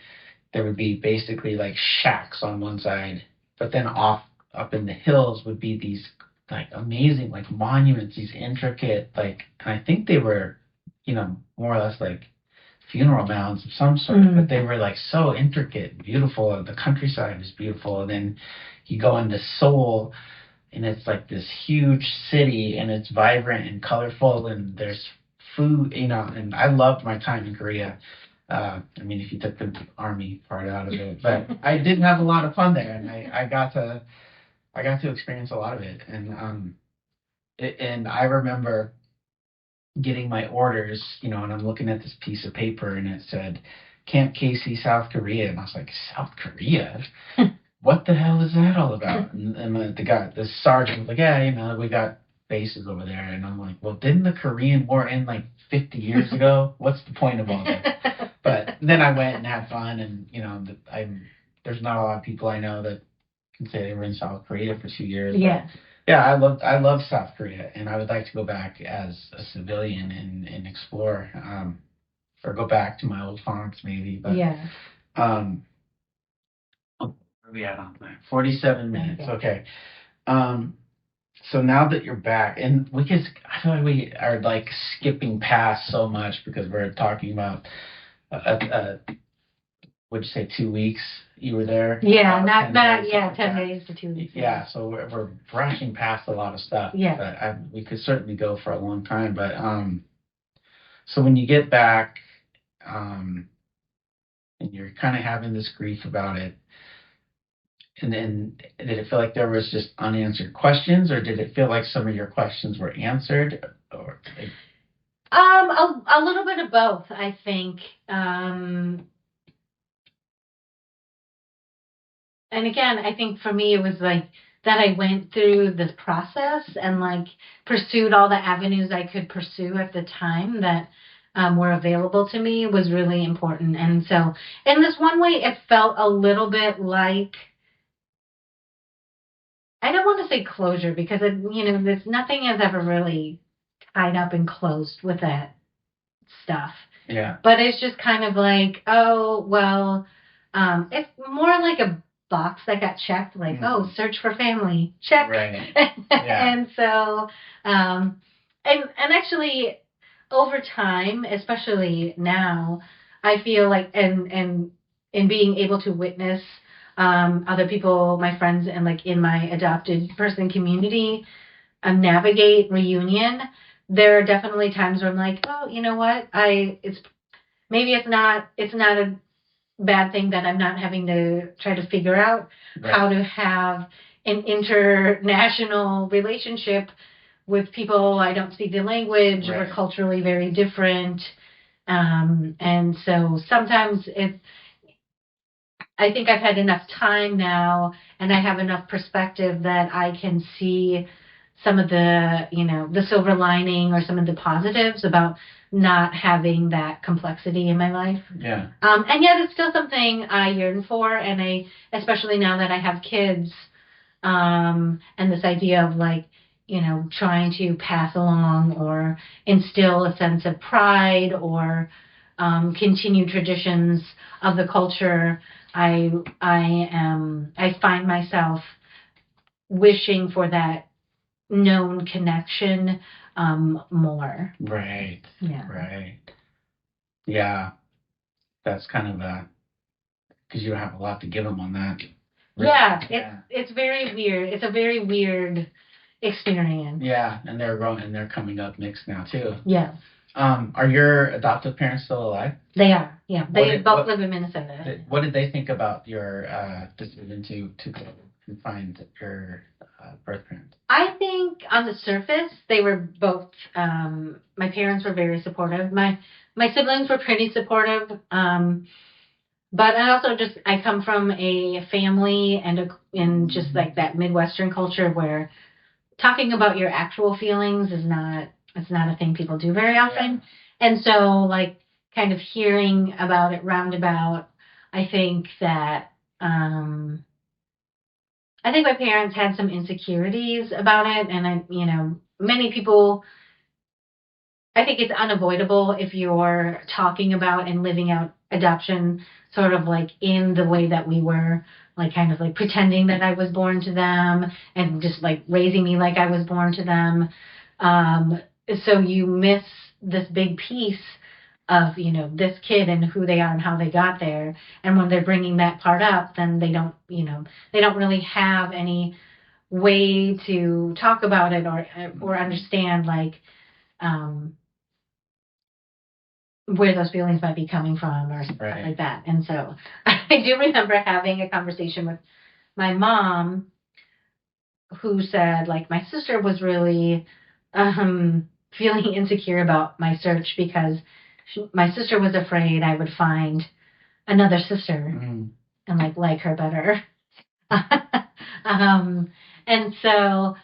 C: there would be basically like shacks on one side, but then off up in the hills would be these like amazing like monuments, these intricate like, and I think they were, more or less like funeral mounds of some sort, but they were like so intricate and beautiful, and the countryside is beautiful. And then you go into Seoul, and it's like this huge city, and it's vibrant and colorful, and there's food, and I loved my time in Korea. I mean, if you took the army part out of it, but I did have a lot of fun there, and I got to experience a lot of it, and I remember getting my orders, and I'm looking at this piece of paper, and it said Camp Casey, South Korea, and I was like, South Korea? What the hell is that all about? And the sergeant was like, yeah, we got bases over there, and I'm like, well, didn't the Korean War end like 50 years ago? What's the point of all this? But then I went and had fun, and there's not a lot of people I know that can say they were in South Korea for 2 years.
D: Yeah.
C: Yeah, I love South Korea, and I would like to go back as a civilian and explore, or go back to my old farms maybe. But
D: yeah.
C: Where are we at on that? 47 minutes. Okay. So now that you're back, and I feel like we are like skipping past so much because we're talking about, would you say 2 weeks you were there?
D: Yeah, 10 days to 2 weeks.
C: Yeah, so we're brushing past a lot of stuff.
D: Yeah.
C: But we could certainly go for a long time. But so when you get back, and you're kind of having this grief about it, and then did it feel like there was just unanswered questions, or did it feel like some of your questions were answered, or like...
D: a little bit of both, I think. And again, I think for me it was like that I went through this process and like pursued all the avenues I could pursue at the time that were available to me was really important. And so in this one way, it felt a little bit like, I don't want to say closure because there's nothing has ever really tied up and closed with that stuff.
C: Yeah.
D: But it's just kind of like, oh, well, it's more like a box that got checked, like, oh, search for family, check.
C: Right. Yeah.
D: And so, and actually, over time, especially now, I feel like, and in being able to witness other people, my friends, and like in my adopted person community, navigate reunion. There are definitely times where I'm like, oh, you know what? It's not a bad thing that I'm not having to try to figure out how to have an international relationship with people I don't speak the language. We're culturally very different. And so sometimes I think I've had enough time now and I have enough perspective that I can see some of the, the silver lining or some of the positives about not having that complexity in my life.
C: Yeah.
D: And yet it's still something I yearn for. And especially now that I have kids, and this idea of like, trying to pass along or instill a sense of pride or continue traditions of the culture. I find myself wishing for that known connection more.
C: Right.
D: Yeah.
C: Right. Yeah. That's kind of because you don't have a lot to give them on that.
D: Yeah, it's very weird. It's a very weird experience.
C: Yeah, and they're growing and they're coming up mixed now too.
D: Yeah.
C: Are your adoptive parents still alive?
D: They are. Yeah, they both live in Minnesota.
C: What did they think about your decision to go and find your birth parents?
D: I think on the surface they were both. My parents were very supportive. My siblings were pretty supportive. But I also I come from a family and in just like that Midwestern culture where talking about your actual feelings it's not a thing people do very often. Yeah. And so like kind of hearing about it roundabout, I think that I think my parents had some insecurities about it, and many people, I think it's unavoidable if you're talking about and living out adoption sort of like in the way that we were, like kind of like pretending that I was born to them and just like raising me like I was born to them. So you miss this big piece of, this kid and who they are and how they got there. And when they're bringing that part up, then they don't really have any way to talk about it or understand like, where those feelings might be coming from or stuff like that. And so I do remember having a conversation with my mom who said, like, my sister was really feeling insecure about my search because my sister was afraid I would find another sister and like her better. And so,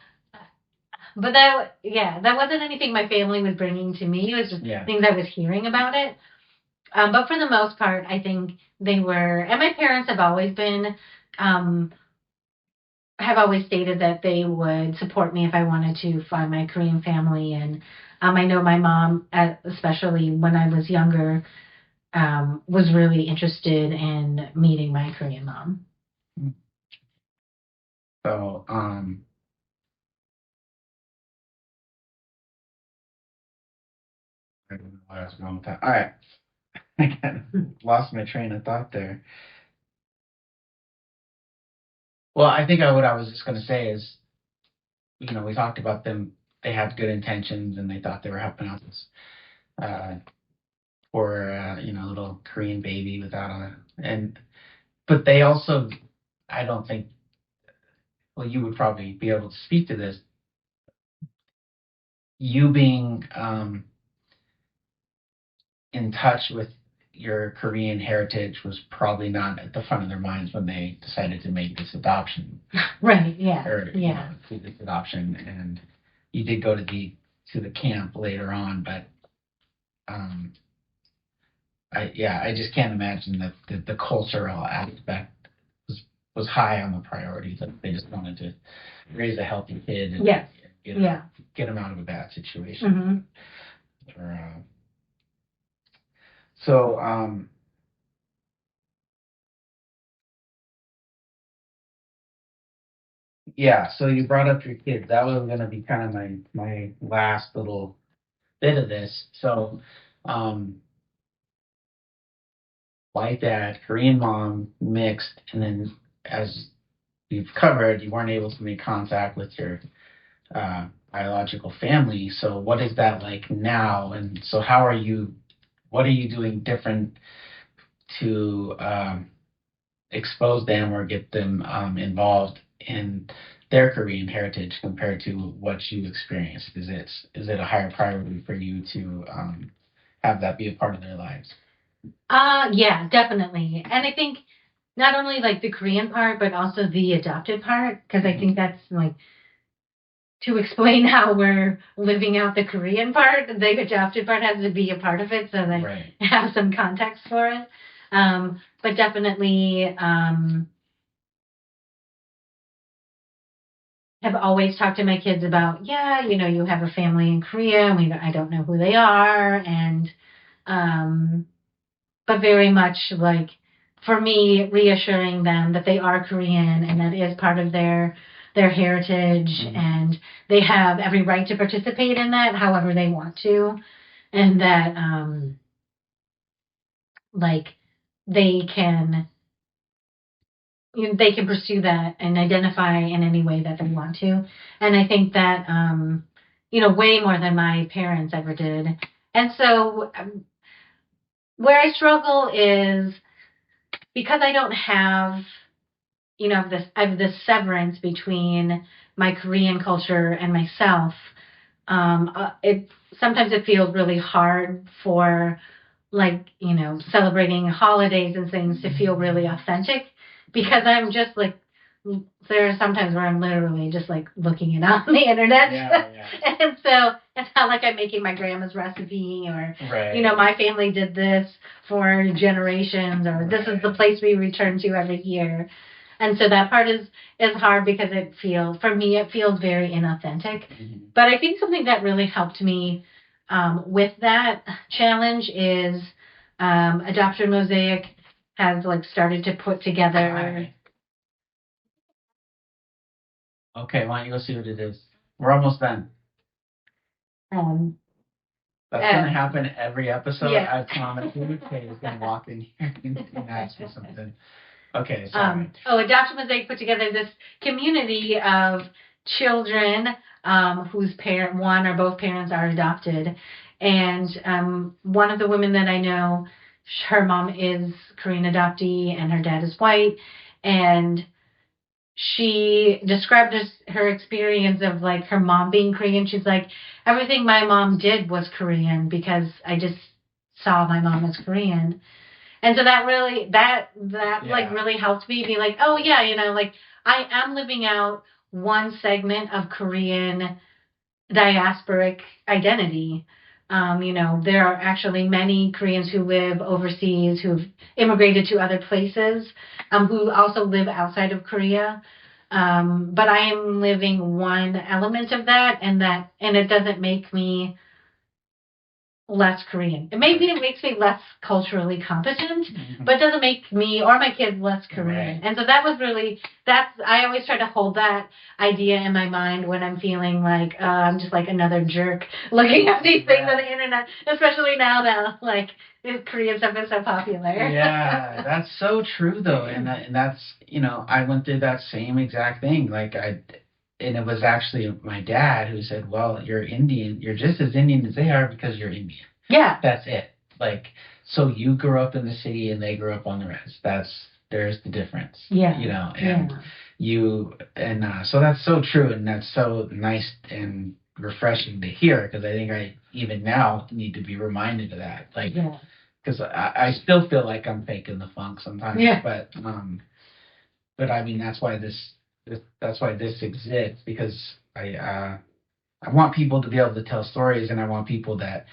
D: but that wasn't anything my family was bringing to me. It was just things I was hearing about it. But for the most part, I think they were, and my parents have always been, have always stated that they would support me if I wanted to find my Korean family. And I know my mom, especially when I was younger, was really interested in meeting my Korean mom.
C: So, I don't know what I was going with that. All right. I kind of lost my train of thought there. Well, I think what I was just going to say is, we talked about them. They had good intentions and they thought they were helping out this poor, little Korean baby but they also, I don't think, well, you would probably be able to speak to this. You being in touch with your Korean heritage was probably not at the front of their minds when they decided to make this adoption.
D: Right. Yeah.
C: This adoption, and you did go to the camp later on, but I just can't imagine that the cultural aspect was high on the priority. That they just wanted to raise a healthy kid and get him out of a bad situation. Mm-hmm. So so you brought up your kids. That was going to be kind of my last little bit of this. So, white dad, Korean mom, mixed, and then as we've covered, you weren't able to make contact with your biological family. So, what is that like now? And so, what are you doing different to expose them or get them involved in their Korean heritage compared to what you experienced? Is it a higher priority for you to have that be a part of their lives?
D: Yeah, definitely. And I think not only like the Korean part, but also the adopted part, because I think that's like to explain how we're living out the Korean part. The adopted part has to be a part of it so that I have some context for it. But definitely have always talked to my kids about, you have a family in Korea, and I don't know who they are, and but very much like, for me, reassuring them that they are Korean and that is part of their heritage, and they have every right to participate in that however they want to, and that they can pursue that and identify in any way that they want to. And I think that way more than my parents ever did. And so where I struggle is because I don't have I have this severance between my Korean culture and myself. Sometimes it feels really hard for celebrating holidays and things to feel really authentic, because I'm just like, there are sometimes where I'm literally just like looking it up on the internet. And so it's not like I'm making my grandma's recipe or, my family did this for generations, or this is the place we return to every year. And so that part is hard because for me, it feels very inauthentic. But I think something that really helped me with that challenge is Adoption Mosaic has started to put together.
C: Okay, why don't you go see what it is? We're almost done. That's going to happen every episode. I promise you. Kate is going to walk in here and ask for something. Okay, sorry.
D: Adoption Mosaic put together this community of children whose one or both parents are adopted. And one of the women that I know, her mom is Korean adoptee and her dad is white. And she described her experience of her mom being Korean. She's like, everything my mom did was Korean because I just saw my mom as Korean. And so that really, really helped me be like, oh yeah, I am living out one segment of Korean diasporic identity. There are actually many Koreans who live overseas, who've immigrated to other places, who also live outside of Korea. But I am living one element of that, and it doesn't make me less Korean. Maybe it makes me less culturally competent, but it doesn't make me or my kids less Korean. And so that was I always try to hold that idea in my mind when I'm feeling like I'm just like another jerk looking at these things on the internet, especially now that this Korean stuff is so popular.
C: Yeah, that's so true though. And that's, I went through that same exact thing. And it was actually my dad who said, well, you're Indian. You're just as Indian as they are because you're Indian.
D: Yeah.
C: That's it. So you grew up in the city and they grew up on the res. There's the difference.
D: Yeah.
C: So that's so true. And that's so nice and refreshing to hear, because I think I even now need to be reminded of that. Because I still feel like I'm faking the funk sometimes.
D: Yeah.
C: But I mean, that's why this exists, because I want people to be able to tell stories, and I want people that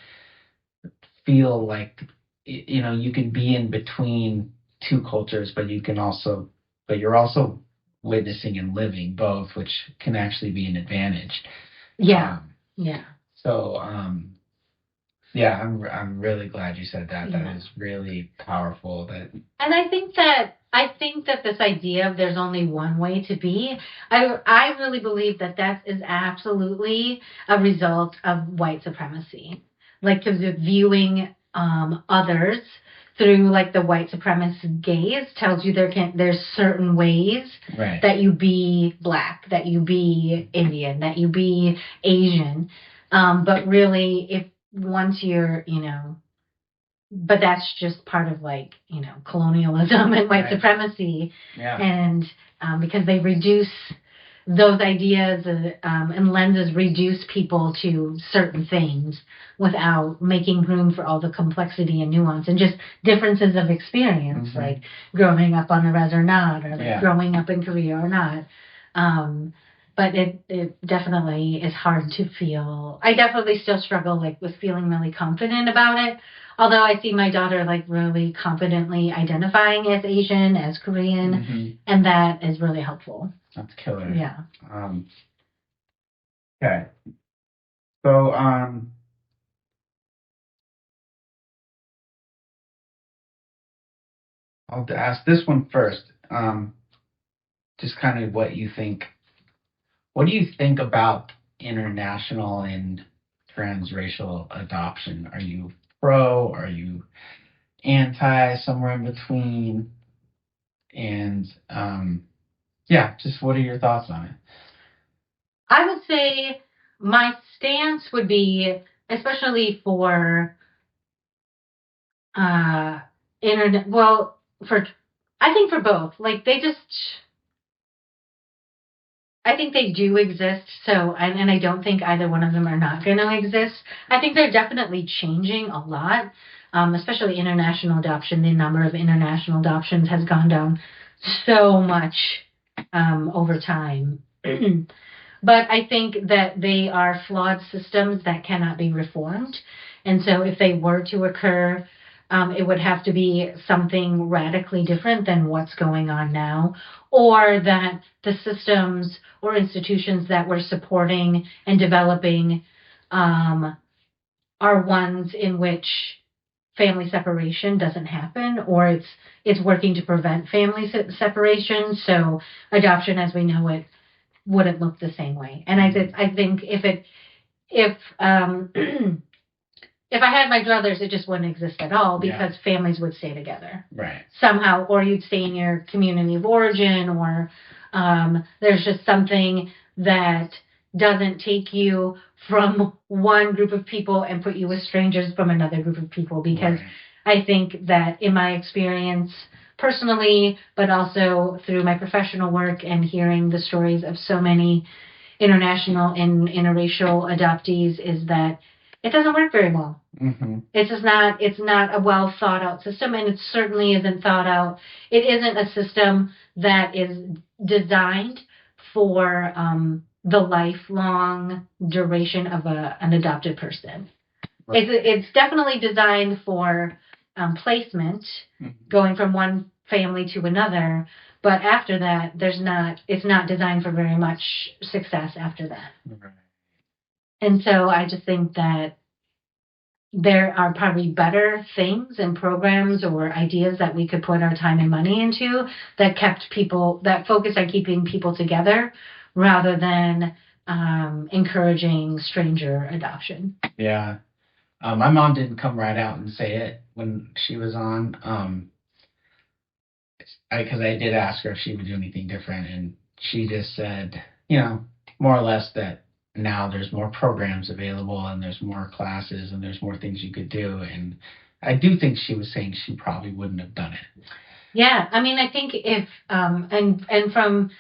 C: feel like you can be in between two cultures, but you're also witnessing and living both, which can actually be an advantage.
D: Yeah.
C: So I'm really glad you said that.
D: Yeah.
C: That is really powerful. And
D: I think that this idea of there's only one way to be, I really believe that is absolutely a result of white supremacy. Because viewing others through the white supremacist gaze tells you there's certain ways that you be Black, that you be Indian, that you be Asian. But really, if once you're, but that's just part of colonialism and white supremacy.
C: Yeah.
D: And because they reduce those ideas and lenses, reduce people to certain things without making room for all the complexity and nuance and just differences of experience, growing up on the res or not, or growing up in Korea or not. but it definitely is hard to feel. I definitely still struggle like with feeling really confident about it. Although I see my daughter like really confidently identifying as Asian, as Korean, and that is really helpful.
C: That's killer.
D: Yeah.
C: Okay. So, I'll ask this one first. Just kind of what you think. What do you think about international and transracial adoption? Are you pro? Are you anti? Somewhere in between? And yeah, just what are your thoughts on it?
D: I would say my stance would be, especially for internet. Well, for I think for both. Like I think they do exist. So, and I don't think either one of them are not going to exist. I think they're definitely changing a lot, especially international adoption. The number of international adoptions has gone down so much over time. But I think that they are flawed systems that cannot be reformed. And so if they were to occur, it would have to be something radically different than what's going on now, or that the systems or institutions that we're supporting and developing are ones in which family separation doesn't happen, or it's working to prevent family separation. So adoption as we know it wouldn't look the same way. And I think if if I had my druthers, it just wouldn't exist at all because families would stay together.
C: Right.
D: Somehow, or you'd stay in your community of origin, or there's just something that doesn't take you from one group of people and put you with strangers from another group of people. Because I think that in my experience, personally, but also through my professional work and hearing the stories of so many international and interracial adoptees, is that it doesn't work very well. It's just not. It's not a well thought out system, and it certainly isn't thought out. It isn't a system that is designed for the lifelong duration of an adopted person. Right. It's definitely designed for placement, going from one family to another. But after that, it's not designed for very much success after that. Right. And so I just think that there are probably better things and programs or ideas that we could put our time and money into that focus on keeping people together rather than encouraging stranger adoption.
C: Yeah. My mom didn't come right out and say it when she was on, because I did ask her if she would do anything different, and she just said, more or less that now there's more programs available and there's more classes and there's more things you could do. And I do think she was saying she probably wouldn't have done it.
D: Yeah, I mean, I think if and from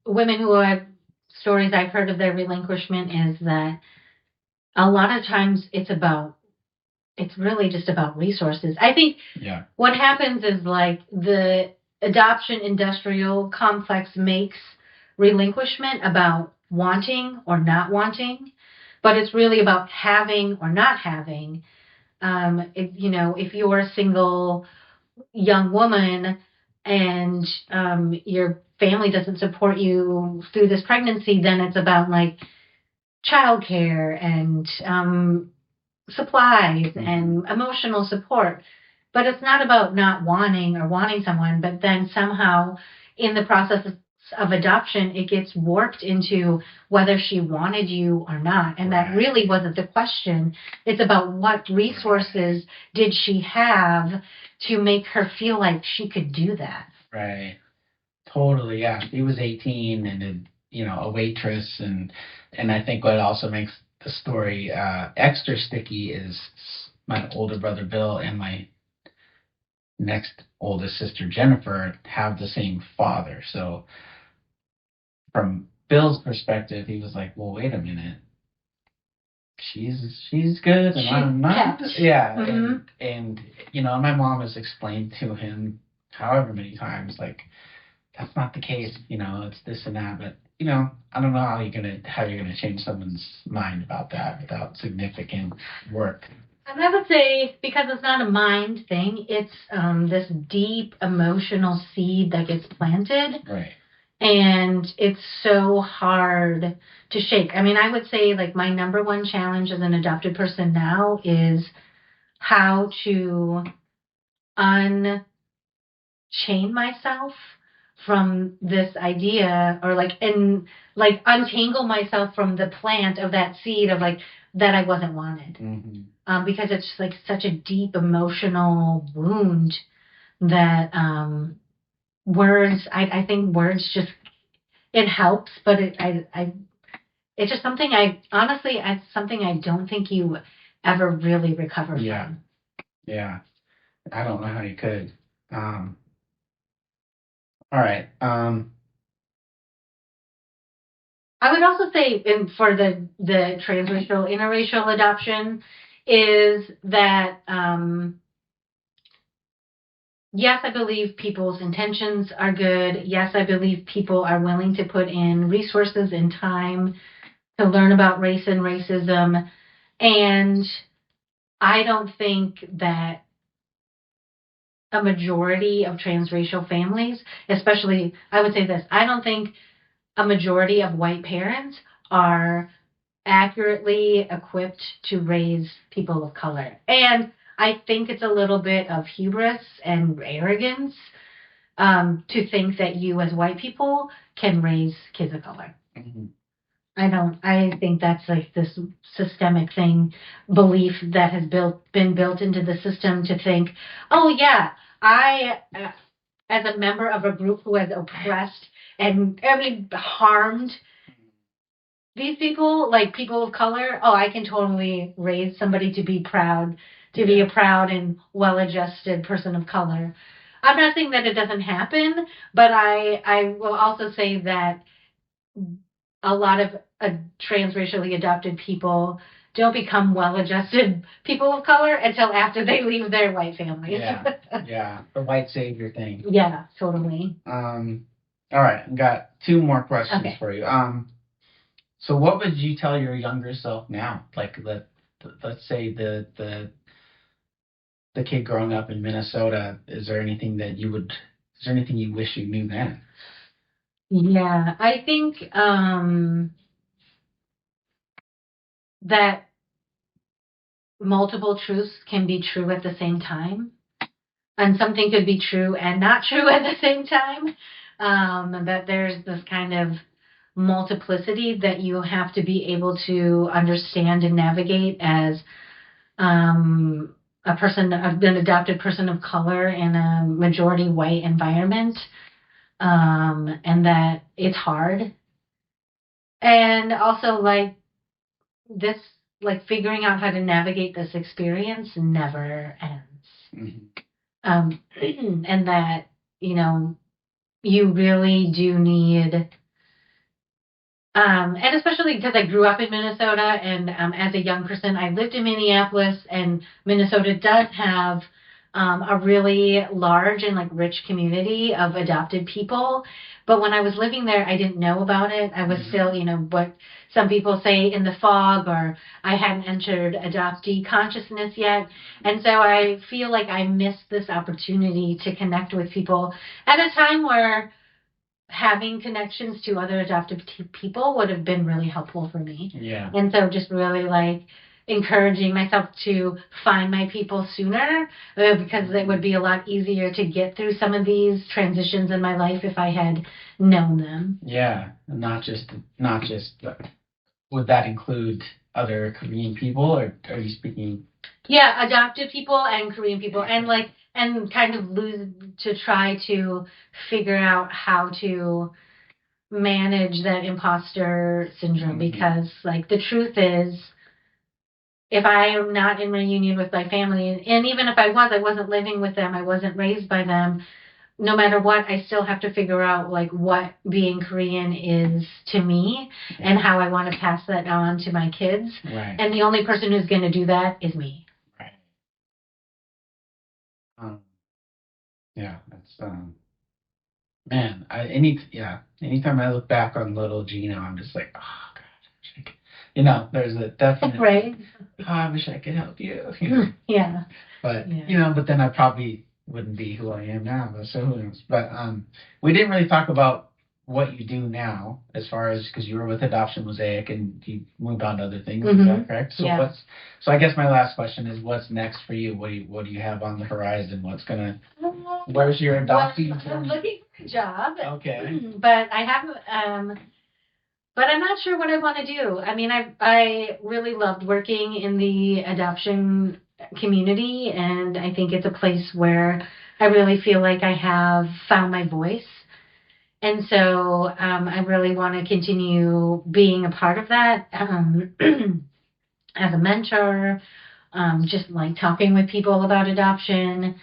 D: women who have stories I've heard of their relinquishment is that a lot of times it's really just about resources. I think what happens is like the adoption industrial complex makes relinquishment about wanting or not wanting, but it's really about having or not having. If you're a single young woman and your family doesn't support you through this pregnancy, then it's about like childcare and supplies and emotional support. But it's not about not wanting or wanting someone, but then somehow in the process of adoption, it gets warped into whether she wanted you or not. And that really wasn't the question. It's about what resources did she have to make her feel like she could do that.
C: Right. Totally, yeah. She was 18 and a waitress, and I think what also makes the story extra sticky is my older brother Bill and my next oldest sister Jennifer have the same father. So from Bill's perspective, he was like, "Well, wait a minute, she's good and I'm not." Yeah, and my mom has explained to him however many times, like, that's not the case. It's this and that. But I don't know how you're gonna change someone's mind about that without significant work.
D: And I would say, because it's not a mind thing, it's this deep emotional seed that gets planted.
C: Right.
D: And it's so hard to shake. I mean, I would say, like, my number one challenge as an adopted person now is how to unchain myself from this idea, or untangle myself from the plant of that seed of that I wasn't wanted.
C: Mm-hmm.
D: Because it's like such a deep emotional wound that words, I think words just, it helps, but it's just something it's something I don't think you ever really recover from.
C: Yeah. I don't know how you could. All right.
D: I would also say, for the transracial, interracial adoption, is that, yes, I believe people's intentions are good. Yes, I believe people are willing to put in resources and time to learn about race and racism. And I don't think that a majority of transracial families, especially, I would say this, I don't think a majority of white parents are accurately equipped to raise people of color. And I think it's a little bit of hubris and arrogance to think that you as white people can raise kids of color.
C: Mm-hmm.
D: I think that's like this systemic belief that has been built into the system to think, oh yeah, I, as a member of a group who has oppressed and, harmed these people, like people of color, oh, I can totally raise somebody to be proud, be a proud and well-adjusted person of color. I'm not saying that it doesn't happen, but I will also say that a lot of transracially adopted people don't become well-adjusted people of color until after they leave their white families.
C: Yeah, the white savior thing.
D: Yeah, totally.
C: All right, I've got two more questions for you. So what would you tell your younger self now? Like, let's say the kid growing up in Minnesota. Is there anything you wish you knew then?
D: Yeah, I think that multiple truths can be true at the same time, and something could be true and not true at the same time. That there's this kind of multiplicity that you have to be able to understand and navigate as an adopted person of color in a majority white environment, and that it's hard. And also, this, figuring out how to navigate this experience never ends. Mm-hmm. And that, you really do need, and especially because I grew up in Minnesota, and as a young person, I lived in Minneapolis, and Minnesota does have a really large and rich community of adopted people. But when I was living there, I didn't know about it. I was still, what some people say, in the fog, or I hadn't entered adoptee consciousness yet. And so I feel like I missed this opportunity to connect with people at a time where having connections to other adoptive people would have been really helpful for me.
C: Yeah.
D: And so just really encouraging myself to find my people sooner, because it would be a lot easier to get through some of these transitions in my life if I had known them.
C: Yeah, not just. Would that include other Korean people, or are you speaking?
D: Yeah, adopted people and Korean people, and kind of try to figure out how to manage that imposter syndrome. Mm-hmm. Because the truth is, if I am not in reunion with my family, and even if I wasn't living with them, I wasn't raised by them, no matter what, I still have to figure out what being Korean is to me, and how I want to pass that on to my kids.
C: Right.
D: And the only person who's going to do that is me.
C: Right. Yeah, that's Man, anytime I look back on little Gino, I'm just like, oh God, there's a definite,
D: Right.
C: oh, I wish I could help you, you know.
D: Yeah.
C: But
D: Yeah.
C: but then I probably wouldn't be who I am now. But so who knows? But we didn't really talk about what you do now, as far as because you were with Adoption Mosaic and you moved on to other things. Is that correct? So
D: Yeah.
C: so I guess my last question is, what's next for you? What do you have on the horizon? Where's your adopting?
D: Well, I'm looking for a job.
C: Okay.
D: But I have but I'm not sure what I want to do. I mean, I really loved working in the adoption community, and I think it's a place where I really feel like I have found my voice. And so I really want to continue being a part of that as a mentor, just like talking with people about adoption.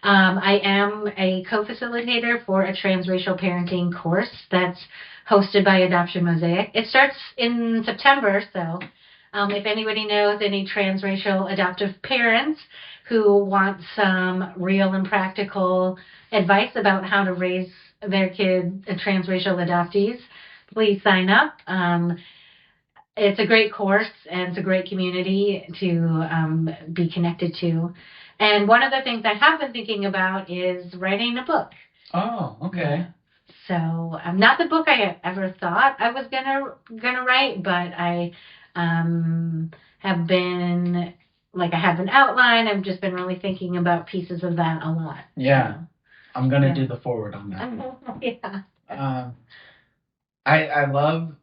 D: I am a co-facilitator for a transracial parenting course that's hosted by Adoption Mosaic. It starts in September, so if anybody knows any transracial adoptive parents who want some real and practical advice about how to raise their kid, transracial adoptees, please sign up. It's a great course and it's a great community to be connected to. And one of the things I have been thinking about is writing a book.
C: Oh, okay.
D: Yeah. So not the book I ever thought I was gonna write, but I have been I have an outline. I've just been really thinking about pieces of that a lot.
C: Yeah.
D: So.
C: I'm gonna do the forward on that.
D: Yeah.
C: I love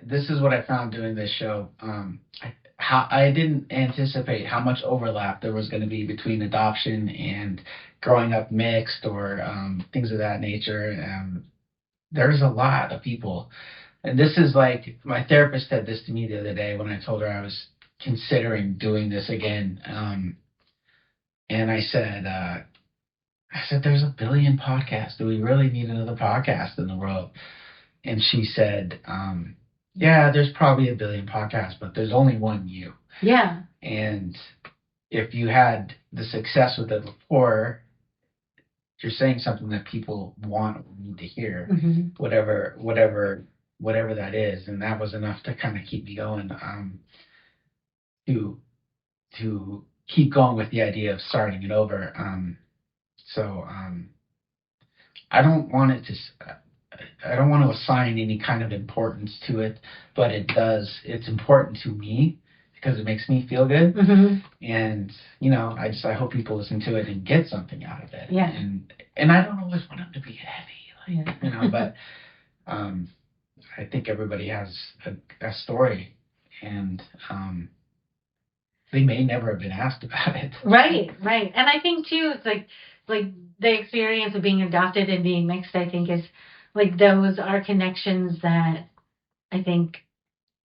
C: this is what I found doing this show. How I didn't anticipate how much overlap there was going to be between adoption and growing up mixed or things of that nature. There's a lot of people, and this is like my therapist said this to me the other day when I told her I was considering doing this again. And I said, there's a billion podcasts. Do we really need another podcast in the world? And she said, yeah, there's probably a billion podcasts, but there's only one you.
D: Yeah.
C: And if you had the success with it before, you're saying something that people want or need to hear, whatever that is. And that was enough to kind of keep me going, to keep going with the idea of starting it over. So I don't want it to. I don't want to assign any kind of importance to it, but it does. It's important to me because it makes me feel good, and I hope people listen to it and get something out of it.
D: Yeah.
C: And I don't always want them to be heavy, but I think everybody has a story, and they may never have been asked about it.
D: Right. And I think too, it's like the experience of being adopted and being mixed, I think is those are connections that I think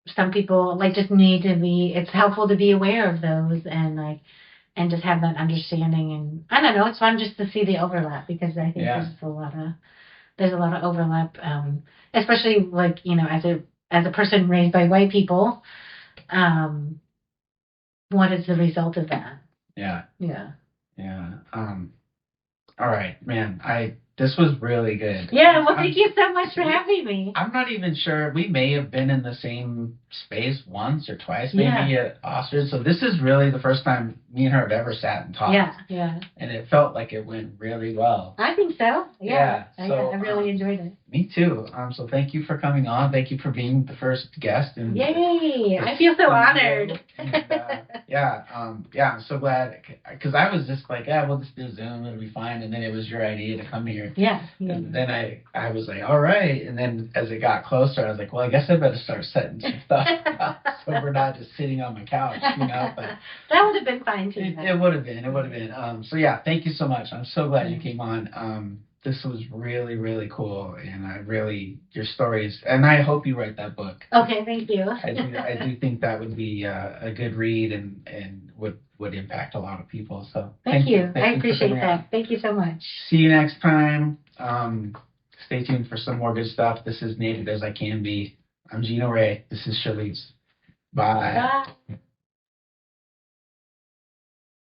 D: some people just need to be, it's helpful to be aware of those and just have that understanding. And I don't know, it's fun just to see the overlap because I think there's a lot of overlap, especially as a person raised by white people, what is the result of that?
C: Yeah.
D: All
C: right, man. This was really good.
D: Yeah, well, thank you so much for having me.
C: I'm not even sure. We may have been in the same space once or twice, maybe at Oxford. So this is really the first time me and her have ever sat and talked.
D: Yeah.
C: And it felt like it went really well.
D: I think so. Yeah. So, I really enjoyed it.
C: Me too. So thank you for coming on. Thank you for being the first guest. And
D: yay! I feel so honored.
C: And, I'm so glad because I was just like, we'll just do Zoom. It'll be fine. And then it was your idea to come here.
D: Yeah.
C: And then I was like, all right. And then as it got closer, I was like, well, I guess I better start setting some stuff up so we're not just sitting on my couch, But
D: that would have been fine too.
C: It would have been. So thank you so much. I'm so glad you came on. This was really, really cool, and your stories, and I hope you write that book.
D: Okay, thank you.
C: I do think that would be a good read and would impact a lot of people. So
D: thank you. I appreciate that. Thank you so much.
C: See you next time. Stay tuned for some more good stuff. This is Native as I Can Be. I'm Gino Ray. This is Shelise. Bye.
D: Bye.